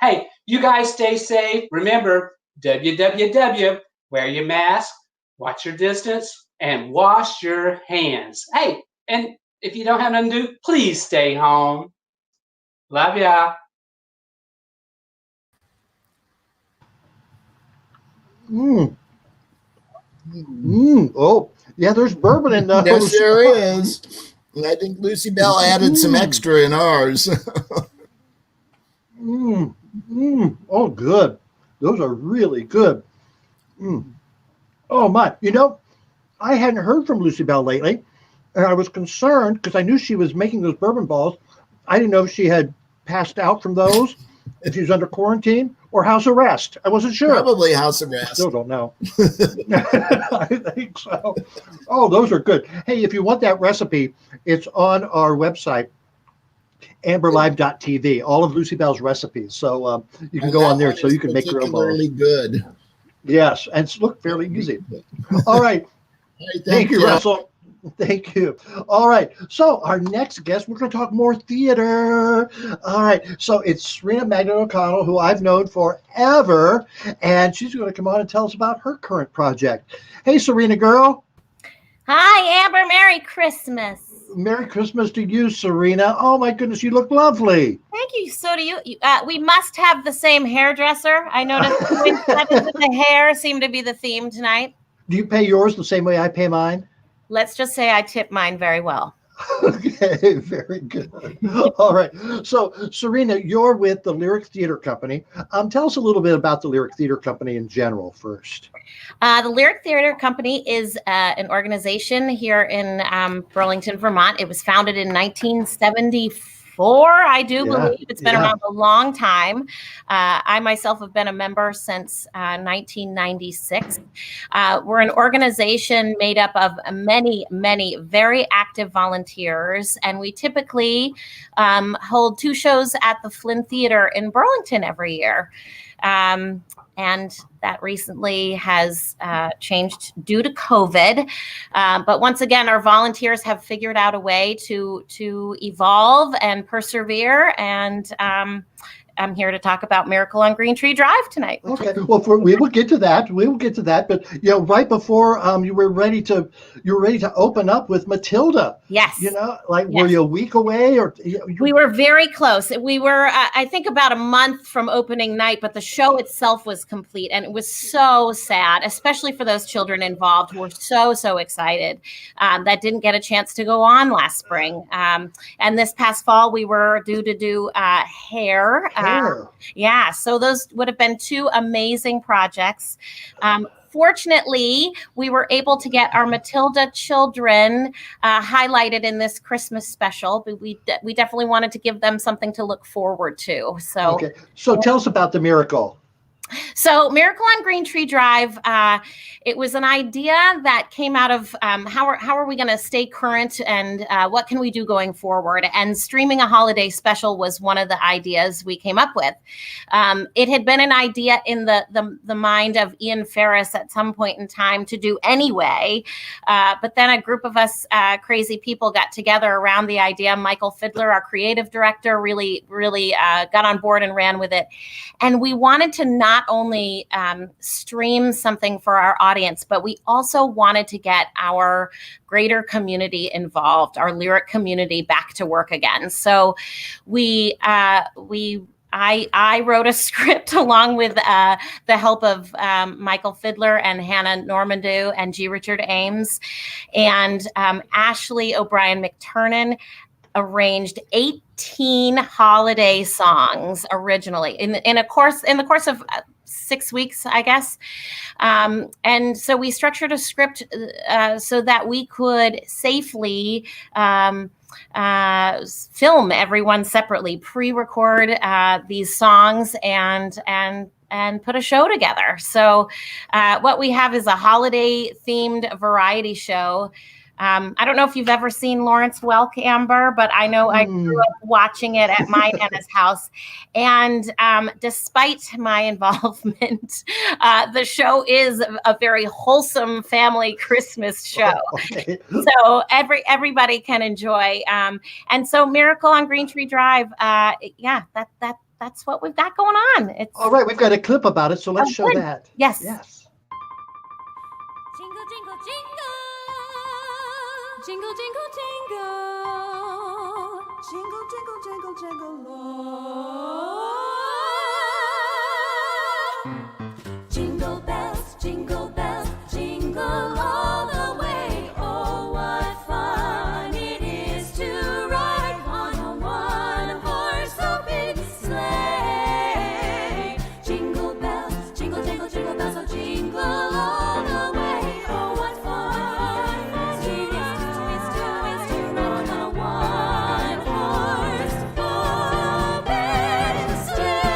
Hey, you guys stay safe. Remember, WWW, wear your mask, watch your distance, and wash your hands. Hey, and if you don't have nothing to do, please stay home. Love ya.
Oh, yeah, there's bourbon in those.
Yes, there is. And I think Lucy Bell added some extra in ours.
Oh, good. Those are really good. Oh, my. You know, I hadn't heard from Lucy Bell lately, and I was concerned because I knew she was making those bourbon balls. I didn't know if she had passed out from those, if she was under quarantine, or house arrest. I wasn't sure.
Probably house arrest.
Still don't know. I think so. Oh, those are good. Hey, if you want that recipe, it's on our website, amberlive.tv, all of Lucy Bell's recipes. So you can go on there so you can make your own balls.
Really good.
Yes, and it's look fairly easy. All right. Thank you, Russell. Thank you. All right. So our next guest, we're going to talk more theater. All right. So it's Serena Magnum O'Connell, who I've known forever, and she's going to come on and tell us about her current project. Hey, Serena girl.
Hi, Amber. Merry Christmas.
Merry Christmas to you, Serena. Oh my goodness, you look lovely.
Thank you. So do you. We must have the same hairdresser. I noticed the hair seemed to be the theme tonight.
Do you pay yours the same way I pay mine?
Let's just say I tip mine very well.
Okay, very good. All right. So, Serena, you're with the Lyric Theater Company. Tell us a little bit about the Lyric Theater Company in general first.
The Lyric Theater Company is an organization here in Burlington, Vermont. It was founded in 1974. I do believe. It's been around a long time. I myself have been a member since 1996. We're an organization made up of many, many very active volunteers, and we typically hold 2 shows at the Flynn Theater in Burlington every year. And that recently has changed due to COVID. But once again, our volunteers have figured out a way to evolve and persevere. And I'm here to talk about Miracle on Green Tree Drive tonight.
Okay, well, we will get to that. We will get to that. But right before you were ready to open up with Matilda.
Yes.
Were you a week away or?
We were very close. We were, I think, about a month from opening night, but the show itself was complete, and it was so sad, especially for those children involved who were so excited that didn't get a chance to go on last spring. And this past fall, we were due to do hair. Yeah, so those would have been 2 amazing projects. Fortunately, we were able to get our Matilda children highlighted in this Christmas special, but we definitely wanted to give them something to look forward to. So,
So tell us about the Miracle.
So Miracle on Green Tree Drive, it was an idea that came out of how are we going to stay current and what can we do going forward? And streaming a holiday special was one of the ideas we came up with. It had been an idea in the mind of Ian Ferris at some point in time to do anyway, but then a group of us crazy people got together around the idea. Michael Fiddler, our creative director, really got on board and ran with it. And we wanted to not not only stream something for our audience, but we also wanted to get our greater community involved, our lyric community back to work again. So I wrote a script along with the help of Michael Fidler and Hannah Normandeau and G. Richard Ames, and Ashley O'Brien McTurnan arranged 18 holiday songs originally in the course of 6 weeks, I guess. And so we structured a script so that we could safely film everyone separately, pre-record these songs, and put a show together. So what we have is a holiday themed variety show. I don't know if you've ever seen Lawrence Welk, Amber, but I know I grew up watching it at my Nana's house. And despite my involvement, the show is a very wholesome family Christmas show.
Okay.
So everybody can enjoy. And so Miracle on Green Tree Drive, that's what we've got going on. It's
all right. We've got a clip about it, so let's show
good.
that.
Yes.
Yes.
Jingle, jingle, jingle. Jingle, jingle, jingle. Jingle, jingle, jingle, jingle all. Jingle bells, jingle all the way. Oh, what fun it is to ride on a one-horse open sleigh. Jingle bells, jingle, jingle, jingle bells, oh, jingle all the way. Oh, what fun it is to ride on a one-horse open sleigh.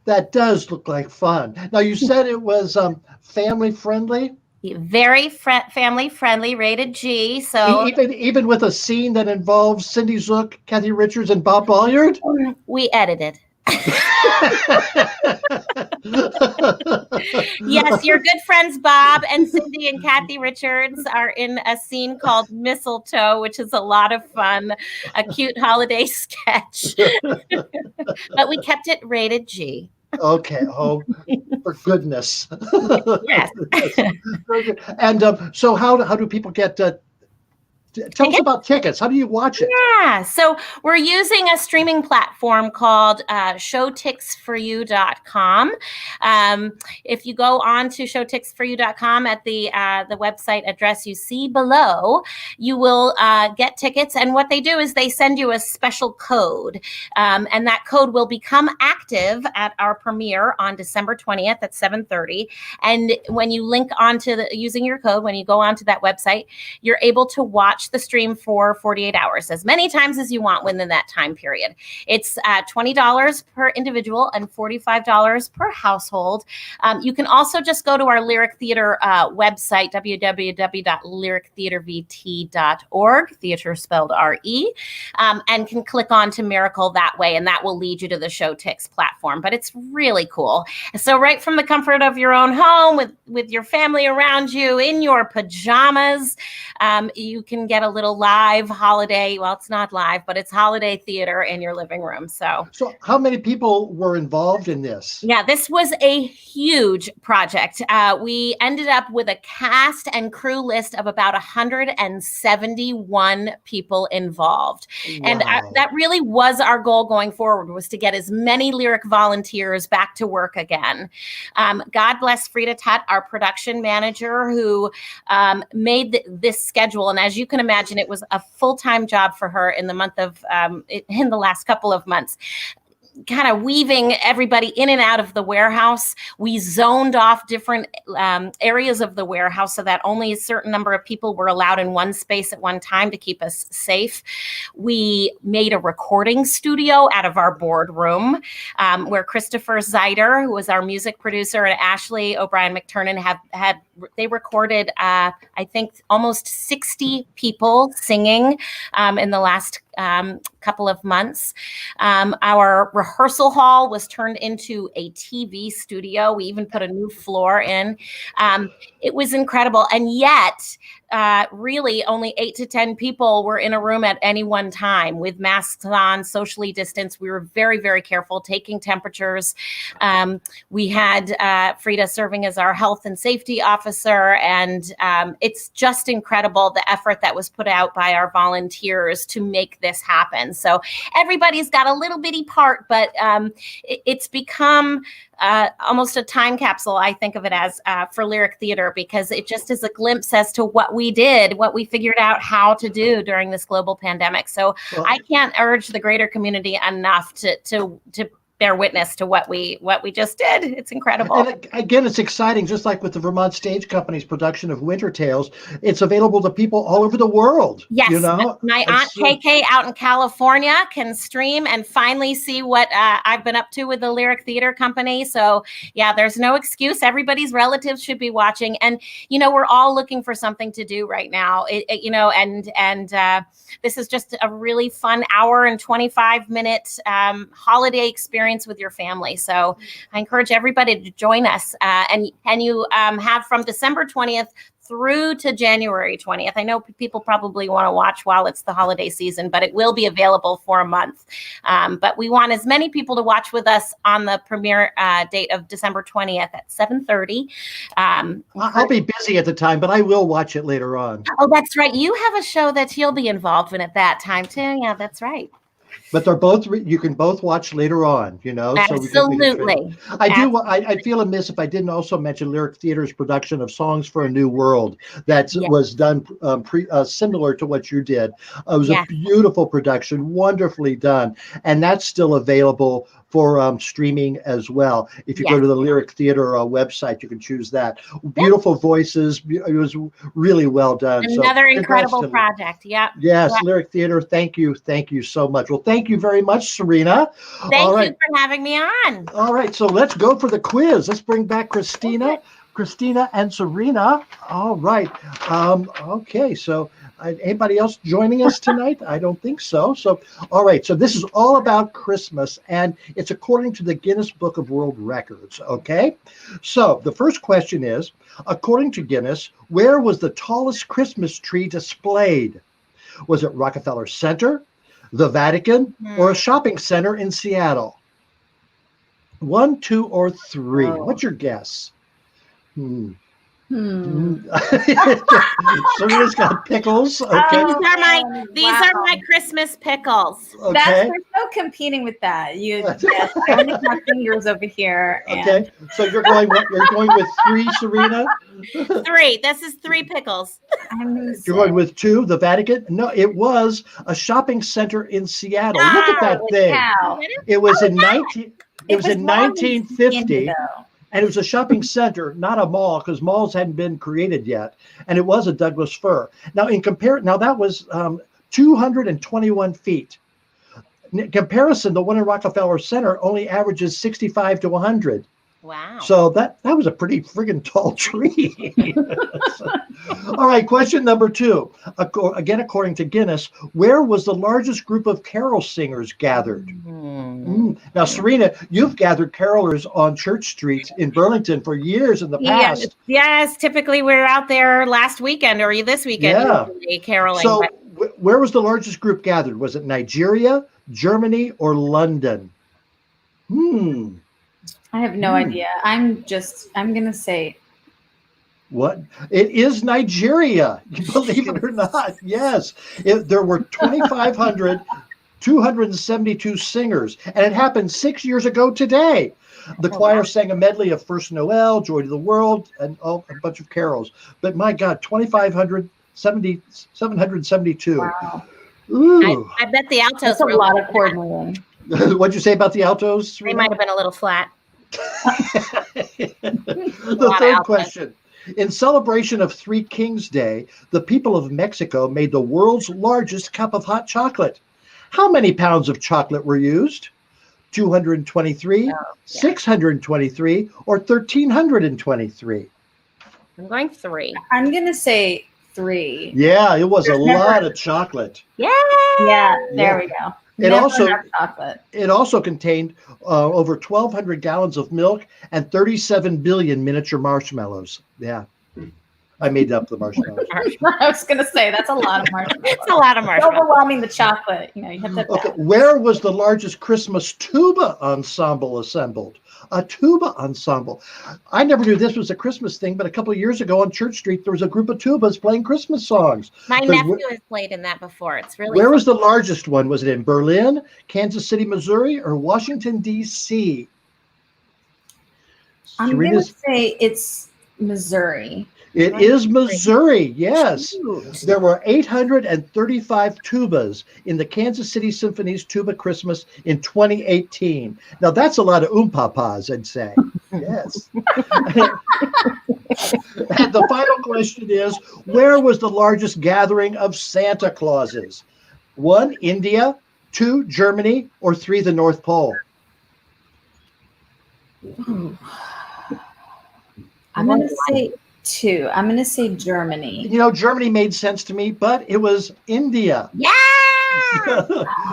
That does look like fun. Now, you said it was family friendly.
Very family friendly, rated G. So
even with a scene that involves Cindy Zook, Kathy Richards, and Bob Bolliard.
We edited. Yes, your good friends Bob and Cindy and Kathy Richards are in a scene called Mistletoe, which is a lot of fun, a cute holiday sketch. But we kept it rated G.
Okay. Oh, for goodness.
Yes.
And so how do people get tell us about tickets? How do you watch it?
Yeah, so we're using a streaming platform called showtixforyou.com. If you go on to showtixforyou.com at the website address you see below, you will get tickets. And what they do is they send you a special code. And that code will become active at our premiere on December 20th at 7:30. And when you link onto using your code, when you go onto that website, you're able to watch the stream for 48 hours, as many times as you want within that time period. It's $20 per individual and $45 per household. You can also just go to our Lyric Theater website, www.lyrictheatervt.org, theater spelled R-E, and can click on to Miracle that way, and that will lead you to the Showtix platform. But it's really cool. So right from the comfort of your own home, with your family around you, in your pajamas, you can get a little live holiday. Well, it's not live, but it's holiday theater in your living room. So
how many people were involved in this?
Yeah, this was a huge project. We ended up with a cast and crew list of about 171 people involved. Wow. And that really was our goal going forward, was to get as many lyric volunteers back to work again. God bless Frida Tutt, our production manager, who made this schedule. And as you can imagine, it was a full-time job for her in the last couple of months, kind of weaving everybody in and out of the warehouse. We zoned off different areas of the warehouse so that only a certain number of people were allowed in one space at one time to keep us safe. We made a recording studio out of our boardroom where Christopher Zeider, who was our music producer, and Ashley O'Brien McTurnan they recorded, I think, almost 60 people singing in the last couple of months. Our rehearsal hall was turned into a TV studio. We even put a new floor in. It was incredible. And yet, really only 8 to 10 people were in a room at any one time with masks on, socially distanced. We were very, very careful, taking temperatures. We had Frida serving as our health and safety officer. And it's just incredible the effort that was put out by our volunteers to make this happen. So everybody's got a little bitty part, but it's become almost a time capsule, I think of it as, for lyric theater, because it just is a glimpse as to what we did, what we figured out how to do during this global pandemic. So I can't urge the greater community enough to bear witness to what we just did. It's incredible.
And again, it's exciting, just like with the Vermont Stage Company's production of Winter Tales. It's available to people all over the world.
Yes,
you know?
My aunt KK out in California can stream and finally see what I've been up to with the Lyric Theater Company. So yeah, there's no excuse. Everybody's relatives should be watching. And, we're all looking for something to do right now, this is just a really fun hour and 25-minute holiday experience with your family. So I encourage everybody to join us. And you have from December 20th through to January 20th. I know people probably want to watch while it's the holiday season, but it will be available for a month. But we want as many people to watch with us on the premiere date of December 20th at 7:30.
I'll be busy at the time, but I will watch it later on.
Oh, that's right. You have a show that you'll be involved in at that time too. Yeah, that's right.
But they're both you can both watch later on,
Absolutely.
So I feel amiss if I didn't also mention Lyric Theater's production of Songs for a New World that was done similar to what you did. It was a beautiful production, wonderfully done, and that's still available for streaming as well. If you go to the Lyric Theater website, you can choose that. Beautiful voices. It was really well done.
Another incredible project. Yeah.
Yes, Lyric Theater. Thank you so much. Well, thank you very much, Serena.
Thank you for having me on.
All right, so let's go for the quiz. Let's bring back Christina. Okay. Christina and Serena. All right. Okay, so anybody else joining us tonight? I don't think so. So, all right. So this is all about Christmas, and it's according to the Guinness Book of World Records. Okay. So the first question is, according to Guinness, where was the tallest Christmas tree displayed? Was it Rockefeller Center, the Vatican, or a shopping center in Seattle? 1, 2, or 3. What's your guess? Serena's got pickles. Okay.
These are my Christmas pickles.
Okay.
There's no competing with that. I'm only counting yours over here.
Okay. So you're going with 3, Serena?
3. This is 3 pickles.
You're going with 2, the Vatican? No, it was a shopping center in Seattle. Look at that thing. It was in 1950. And it was a shopping center, not a mall, because malls hadn't been created yet. And it was a Douglas fir. Now, that was 221 feet. In comparison, the one in Rockefeller Center only averages 65 to 100.
Wow.
So that was a pretty friggin' tall tree. All right, question number 2. Again, according to Guinness, where was the largest group of carol singers gathered? Now, Serena, you've gathered carolers on Church Street in Burlington for years in the past.
Yes, typically we're out there last weekend or this weekend caroling.
So where was the largest group gathered? Was it Nigeria, Germany, or London?
I have no idea. I'm going to say.
What? It is Nigeria. Believe it or not. Yes. There were 2,272 singers. And it happened 6 years ago today. The choir sang a medley of First Noel, Joy to the World, and a bunch of carols. But my God, 772.
Wow. Ooh. I bet the altos
That's a lot of coordinating.
What'd you say about the altos?
They might have been a little flat.
The third question. In celebration of Three Kings Day, the people of Mexico made the world's largest cup of hot chocolate. How many pounds of chocolate were used? 223, 623, or 1,323?
I'm going 3.
I'm going to say 3.
Yeah, it was
There's
a
never-
lot of chocolate.
Yeah, there we go.
It
Never
also
enough chocolate.
it also contained over 1,200 gallons of milk and 37 billion miniature marshmallows. Yeah, I made up the marshmallows.
I was gonna say that's a lot of marshmallows.
It's a lot of marshmallows.
Overwhelming the chocolate. You have to.
Okay, where was the largest Christmas tuba ensemble assembled? A tuba ensemble. I never knew this was a Christmas thing, but a couple of years ago on Church Street, there was a group of tubas playing Christmas songs.
My
But
nephew has played in that before. It's really
where
fun.
was the largest one? Was it in Berlin, Kansas City, Missouri, or Washington, D.C.?
I'm gonna say it's Missouri.
It is Missouri, yes. There were 835 tubas in the Kansas City Symphony's Tuba Christmas in 2018. Now, that's a lot of oompapas, I'd say. Yes. And the final question is, where was the largest gathering of Santa Clauses? 1, India, 2, Germany, or 3, the North Pole?
I'm gonna say 2. I'm gonna say Germany.
You know, Germany made sense to me, but it was India.
Yeah.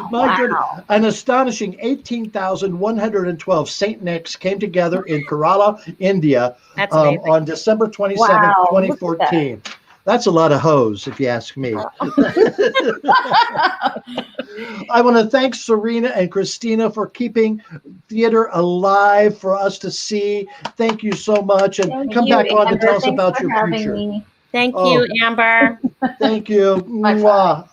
My goodness. An astonishing 18,112 Saint Nics came together in Kerala, India
That's amazing.
on December 27th,
Wow, look at
2014. That's a lot of hoes, if you ask me. I want to thank Serena and Christina for keeping theater alive for us to see. Thank you so much. And
Thank
come
you,
back on to
Amber.
tell us
Thanks
about
for
your
having
future.
me. Thank
Oh.
you, Amber.
Thank you. Mwah.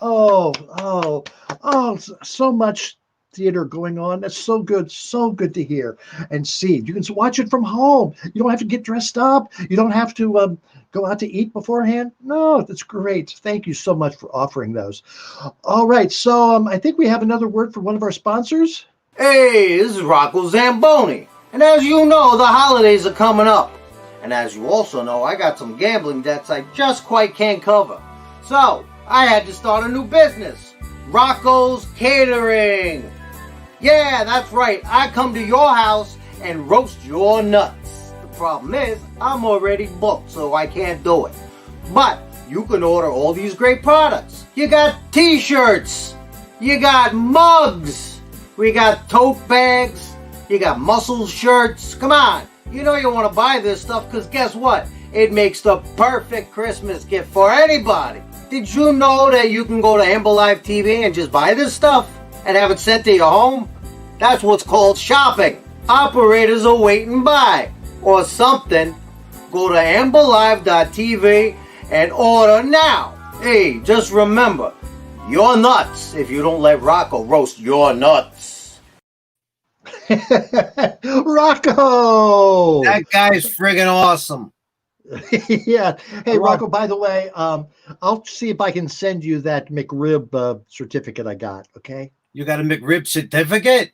So much theater going on. That's so good to hear and see. You can watch it from home. You don't have to get dressed up. You don't have to go out to eat beforehand. No, that's great. Thank you so much for offering those. All right, so I think we have another word for one of our sponsors.
Hey, this is Rocco Zamboni. And as you know, the holidays are coming up. And as you also know, I got some gambling debts I just quite can't cover. So, I had to start a new business. Rocco's Catering. Yeah, that's right. I come to your house and roast your nuts. The problem is, I'm already booked, so I can't do it. But you can order all these great products. You got t-shirts. You got mugs. We got tote bags. You got muscle shirts. Come on. You know you want to buy this stuff because guess what? It makes the perfect Christmas gift for anybody. Did you know that you can go to Amber Live TV and just buy this stuff and have it sent to your home? That's what's called shopping. Operators are waiting by or something. Go to amberlive.tv and order now. Hey, just remember, you're nuts if you don't let Rocco roast your nuts.
Rocco!
That guy's friggin' awesome.
Yeah. Hey, Rocco, by the way, I'll see if I can send you that McRib certificate I got, okay?
You got a McRib certificate?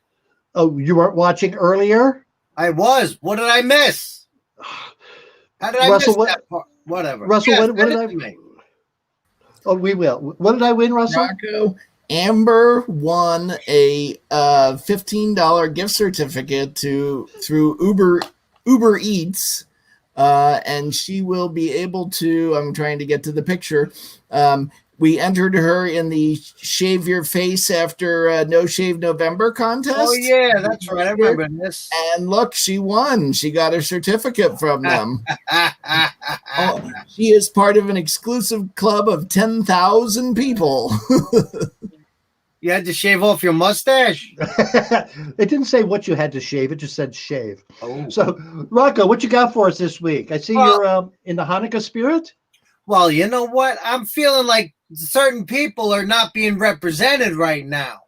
Oh, you weren't watching earlier?
I was. What did I miss? How did I
Russell,
miss that part? Whatever.
Russell,
Yeah,
what did
send
I
it to me.
Oh, we will. What did I win, Russell?
Rocco, Amber won a $15 gift certificate through Uber Eats, and she will be able to. I'm trying to get to the picture. We entered her in the Shave Your Face After No Shave November contest.
Oh, yeah, that's right. I remember this.
And look, she won. She got her certificate from them. Oh, she is part of an exclusive club of 10,000 people.
You had to shave off your mustache?
It didn't say what you had to shave. It just said shave.
Oh.
So, Rocco, what you got for us this week? I see you're in the Hanukkah spirit.
Well, you know what? I'm feeling like certain people are not being represented right now.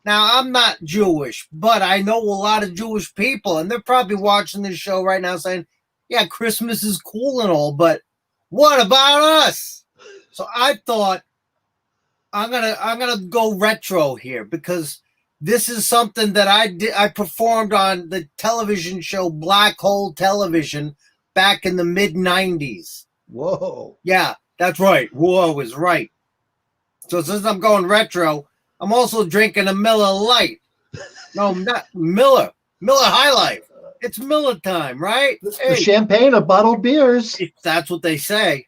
Now, I'm not Jewish, but I know a lot of Jewish people, and they're probably watching this show right now saying, yeah, Christmas is cool and all, but what about us? So I thought I'm gonna go retro here because this is something that I performed on the television show Black Hole Television back in the mid-90s.
Whoa.
Yeah, that's right. Whoa is right. So since I'm going retro, I'm also drinking a Miller Lite. No, not Miller. Miller High Life. It's Miller time, right?
The champagne of bottled beers.
That's what they say.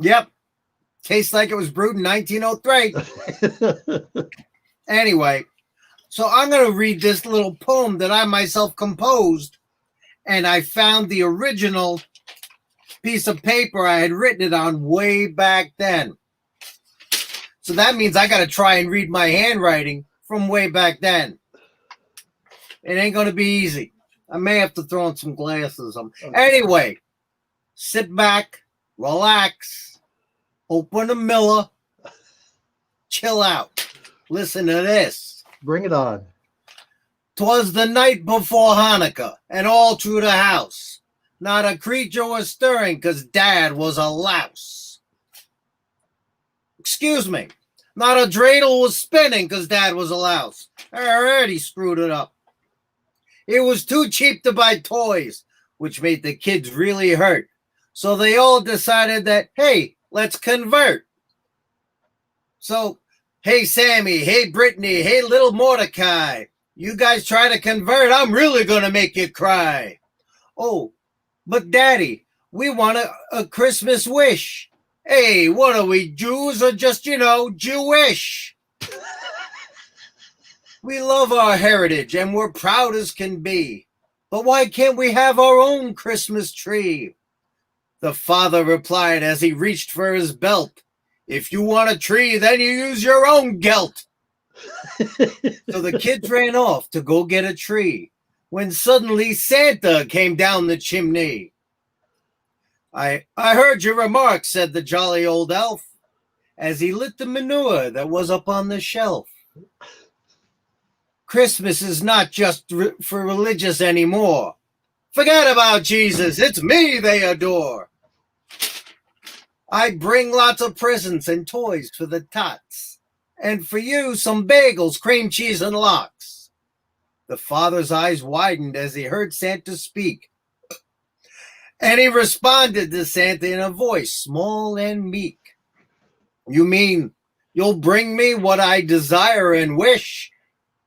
Yep. Tastes like it was brewed in 1903. Anyway, so I'm going to read this little poem that I myself composed, and I found the original piece of paper I had written it on way back then. So that means I got to try and read my handwriting from way back then. It ain't going to be easy. I may have to throw on some glasses. Anyway, sit back, relax, open a Miller, chill out. Listen to this.
Bring it on.
'Twas the night before Hanukkah, and all through the house, not a creature was stirring, 'cause Dad was a louse. Excuse me, not a dreidel was spinning, 'cause Dad was a louse. I already screwed it up. It was too cheap to buy toys, which made the kids really hurt. So they all decided that, hey, let's convert. So, hey, Sammy, hey, Brittany, hey, little Mordecai, you guys try to convert, I'm really going to make you cry. Oh, but Daddy, we want a Christmas wish. Hey, what are we, Jews or just, Jewish? We love our heritage and we're proud as can be. But why can't we have our own Christmas tree? The father replied as he reached for his belt. If you want a tree, then you use your own gelt. So the kids ran off to go get a tree when suddenly Santa came down the chimney. I heard your remarks, said the jolly old elf, as he lit the manure that was up on the shelf. Christmas is not just for religious anymore. Forget about Jesus, it's me they adore. I bring lots of presents and toys for the tots, and for you some bagels, cream cheese, and lox. The father's eyes widened as he heard Santa speak, and he responded to Santa in a voice small and meek. You mean you'll bring me what I desire and wish?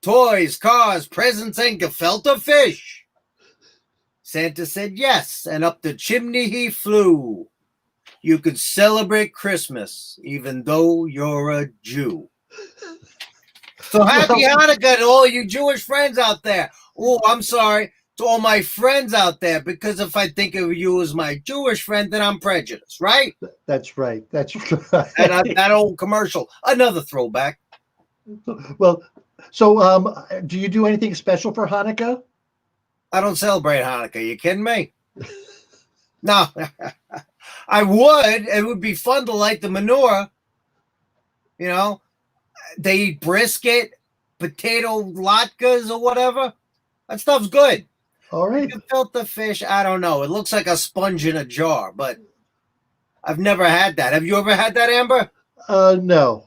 Toys, cars, presents, and gefilte fish. Santa said yes, and up the chimney he flew. You could celebrate Christmas even though you're a Jew. So happy Hanukkah to all you Jewish friends out there. Oh, I'm sorry, to all my friends out there, because if I think of you as my Jewish friend, then I'm prejudiced, right?
That's right. That's right.
And that old commercial, another throwback.
Well, so do you do anything special for Hanukkah?
I don't celebrate Hanukkah. You kidding me? No. I would. It would be fun to light the menorah. They eat brisket, potato latkes or whatever. That stuff's good.
All right.
Gefilte fish, I don't know. It looks like a sponge in a jar, but I've never had that. Have you ever had that, Amber?
No.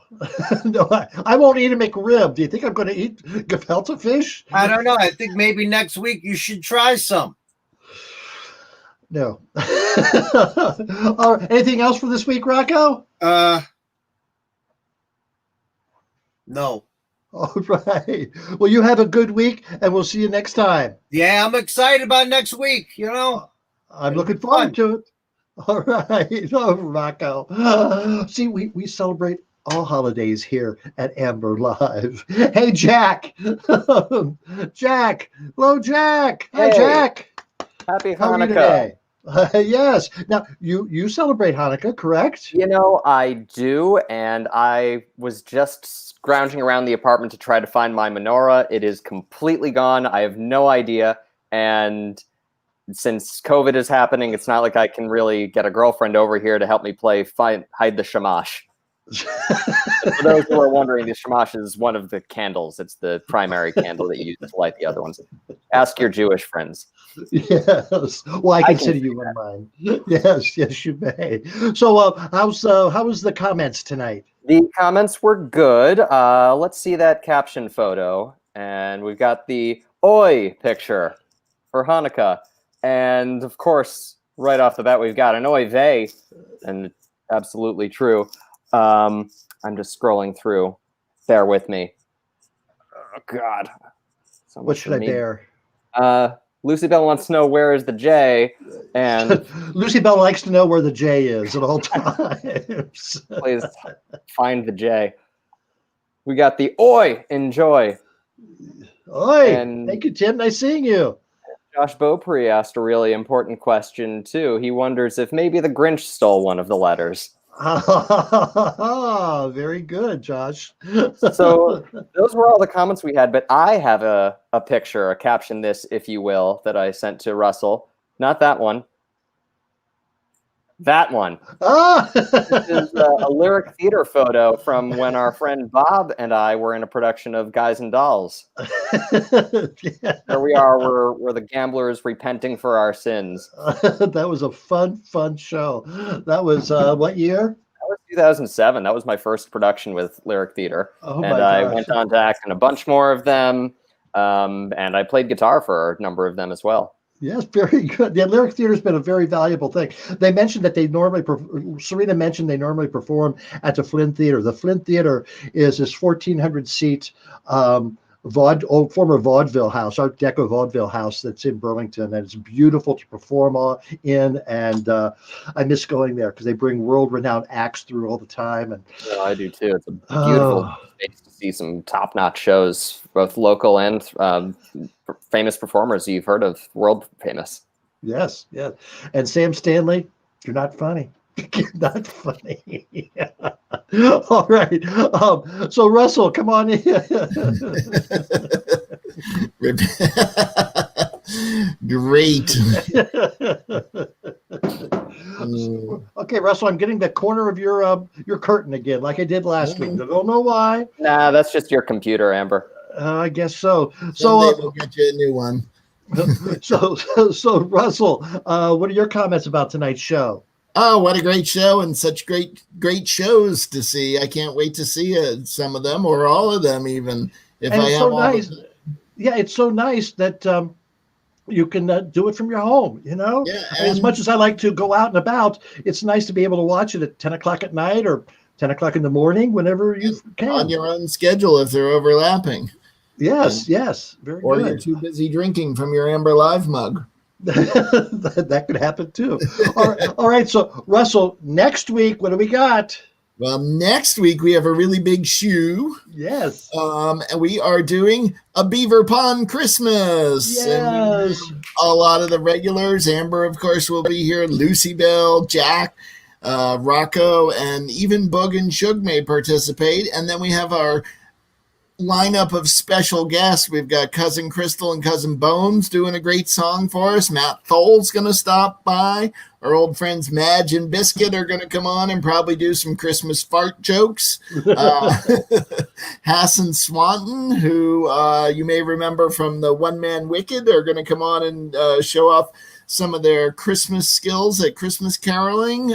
No, I won't eat a McRib. Do you think I'm going to eat gefilte fish?
I don't know. I think maybe next week you should try some.
No. All right. Anything else for this week, Rocco?
No.
All right. Well, you have a good week, and we'll see you next time.
Yeah, I'm excited about next week,
I'm looking forward to it. All right. Oh, Rocco. See, we celebrate all holidays here at Amber Live. Hey, Jack. Jack. Hello, Jack. Hi, Jack.
Happy
How are you
Hanukkah.
today? Yes. Now, you celebrate Hanukkah, correct?
I do, and I was just scrounging around the apartment to try to find my menorah. It is completely gone. I have no idea, and since COVID is happening, it's not like I can really get a girlfriend over here to help me play hide the shamash. For those who are wondering, the shamash is one of the candles. It's the primary candle that you use to light the other ones. Ask your Jewish friends.
Yes. Well, I consider you one of mine. Yes, you may. So, how was the comments tonight?
The comments were good. Let's see that caption photo, and we've got the Oi picture for Hanukkah, and of course, right off the bat, we've got an Oy vey, and absolutely true. I'm just scrolling through. Bear with me. Oh God. So
what should I bear?
Lucy Bell wants to know where is the J, and
Lucy Bell likes to know where the J is at all times.
please find the J. We got the Oi, enjoy.
Oi,
And
thank you, Tim. Nice seeing you.
Josh Beaupre asked a really important question, too. He wonders if maybe the Grinch stole one of the letters.
Very good, Josh.
So those were all the comments we had, but I have a picture, a caption this, if you will, that I sent to Russell. Not that one. That one. This is a lyric theater photo from when our friend Bob and I were in a production of Guys and Dolls. There we are. We're the gamblers repenting for our sins.
That was a fun show. That was what year?
That was 2007. That was my first production with lyric theater.
Oh
and I went on to act in a bunch more of them. And I played guitar for a number of them as well.
Yes, very good. Yeah, lyric theater has been a very valuable thing. They mentioned that they normally, Serena mentioned they normally perform at the Flynn Theater. The Flynn Theater is this 1,400 seat former vaudeville house, Art Deco vaudeville house that's in Burlington, and it's beautiful to perform in. And I miss going there because they bring world-renowned acts through all the time. And
I do too. It's a beautiful space to see some top-notch shows, both local and famous performers you've heard of, world famous.
Yes. And Sam Stanley, you're not funny. You're not funny. All right. So Russell, come on in.
Great.
Okay, Russell, I'm getting the corner of your curtain again, like I did last week. I don't know why.
Nah, that's just your computer, Amber.
I guess so.
Someday we'll get you a new one.
So Russell, what are your comments about tonight's show?
Oh, what a great show, and such great shows to see. I can't wait to see some of them or all of them, even if
and
I
it's
have
so
all
nice.
of them.
Yeah, it's so nice that you can do it from your home. You know,
Yeah,
I mean, as
and-
much as I like to go out and about, it's nice to be able to watch it at 10 o'clock at night or 10 o'clock in the morning, whenever you can.
On your own schedule if they're overlapping.
Yes, very
or
good.
you're too busy drinking from your Amber Live mug.
That could happen too. All right. So Russell, next week, what do we got?
Well, next week we have a really big shoe.
Yes.
And we are doing a Beaver Pond Christmas.
Yes.
And a lot of the regulars. Amber, of course, will be here. Lucy Bell, Jack, Rocco, and even Bug and Shug may participate. And then we have our lineup of special guests. We've got Cousin Crystal and Cousin Bones doing a great song for us. Matt Thole's going to stop by. Our old friends Madge and Biscuit are going to come on and probably do some Christmas fart jokes. Hassan Swanton, who you may remember from the One Man Wicked, are going to come on and show off some of their Christmas skills at Christmas caroling.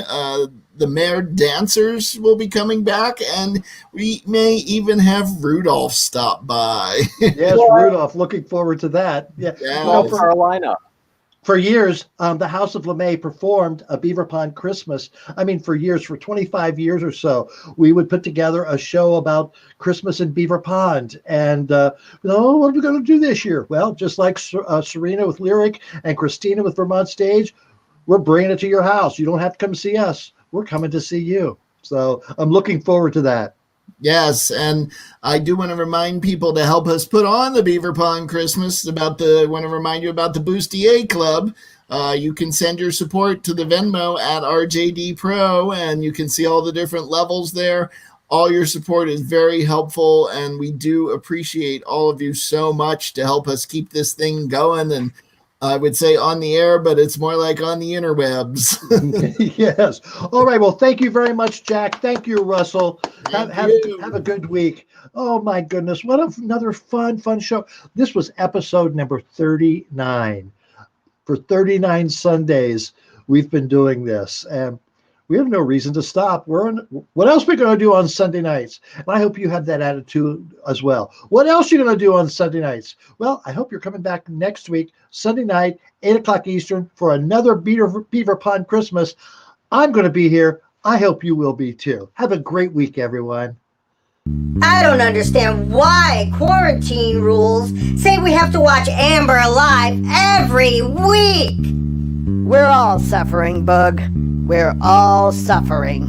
The Mare Dancers will be coming back, and we may even have Rudolph stop by.
Yes, Rudolph. Looking forward to that. Yeah.
That's our lineup.
For years, the House of LeMay performed a Beaver Pond Christmas. I mean, for years, for 25 years or so, we would put together a show about Christmas in Beaver Pond. And, what are we going to do this year? Well, just like Serena with Lyric and Christina with Vermont Stage, we're bringing it to your house. You don't have to come see us. We're coming to see you. So I'm looking forward to that.
Yes, and I do want to remind people to help us put on the Beaver Pond Christmas. Want to remind you about the Bustier Club. You can send your support to the Venmo at RJD Pro, and you can see all the different levels there. All your support is very helpful, and we do appreciate all of you so much to help us keep this thing going. And I would say on the air, but it's more like on the interwebs.
Yes. All right. Well, thank you very much, Jack. Thank you, Russell. Have a good week. Oh, my goodness. What another fun show. This was episode number 39. For 39 Sundays, we've been doing this. And we have no reason to stop. What else are we going to do on Sunday nights? And I hope you have that attitude as well. What else are you going to do on Sunday nights? Well, I hope you're coming back next week, Sunday night, 8 o'clock Eastern, for another Beaver Pond Christmas. I'm going to be here. I hope you will be too. Have a great week, everyone.
I don't understand why quarantine rules say we have to watch Amber Alive every week.
We're all suffering, Bug. We're all suffering.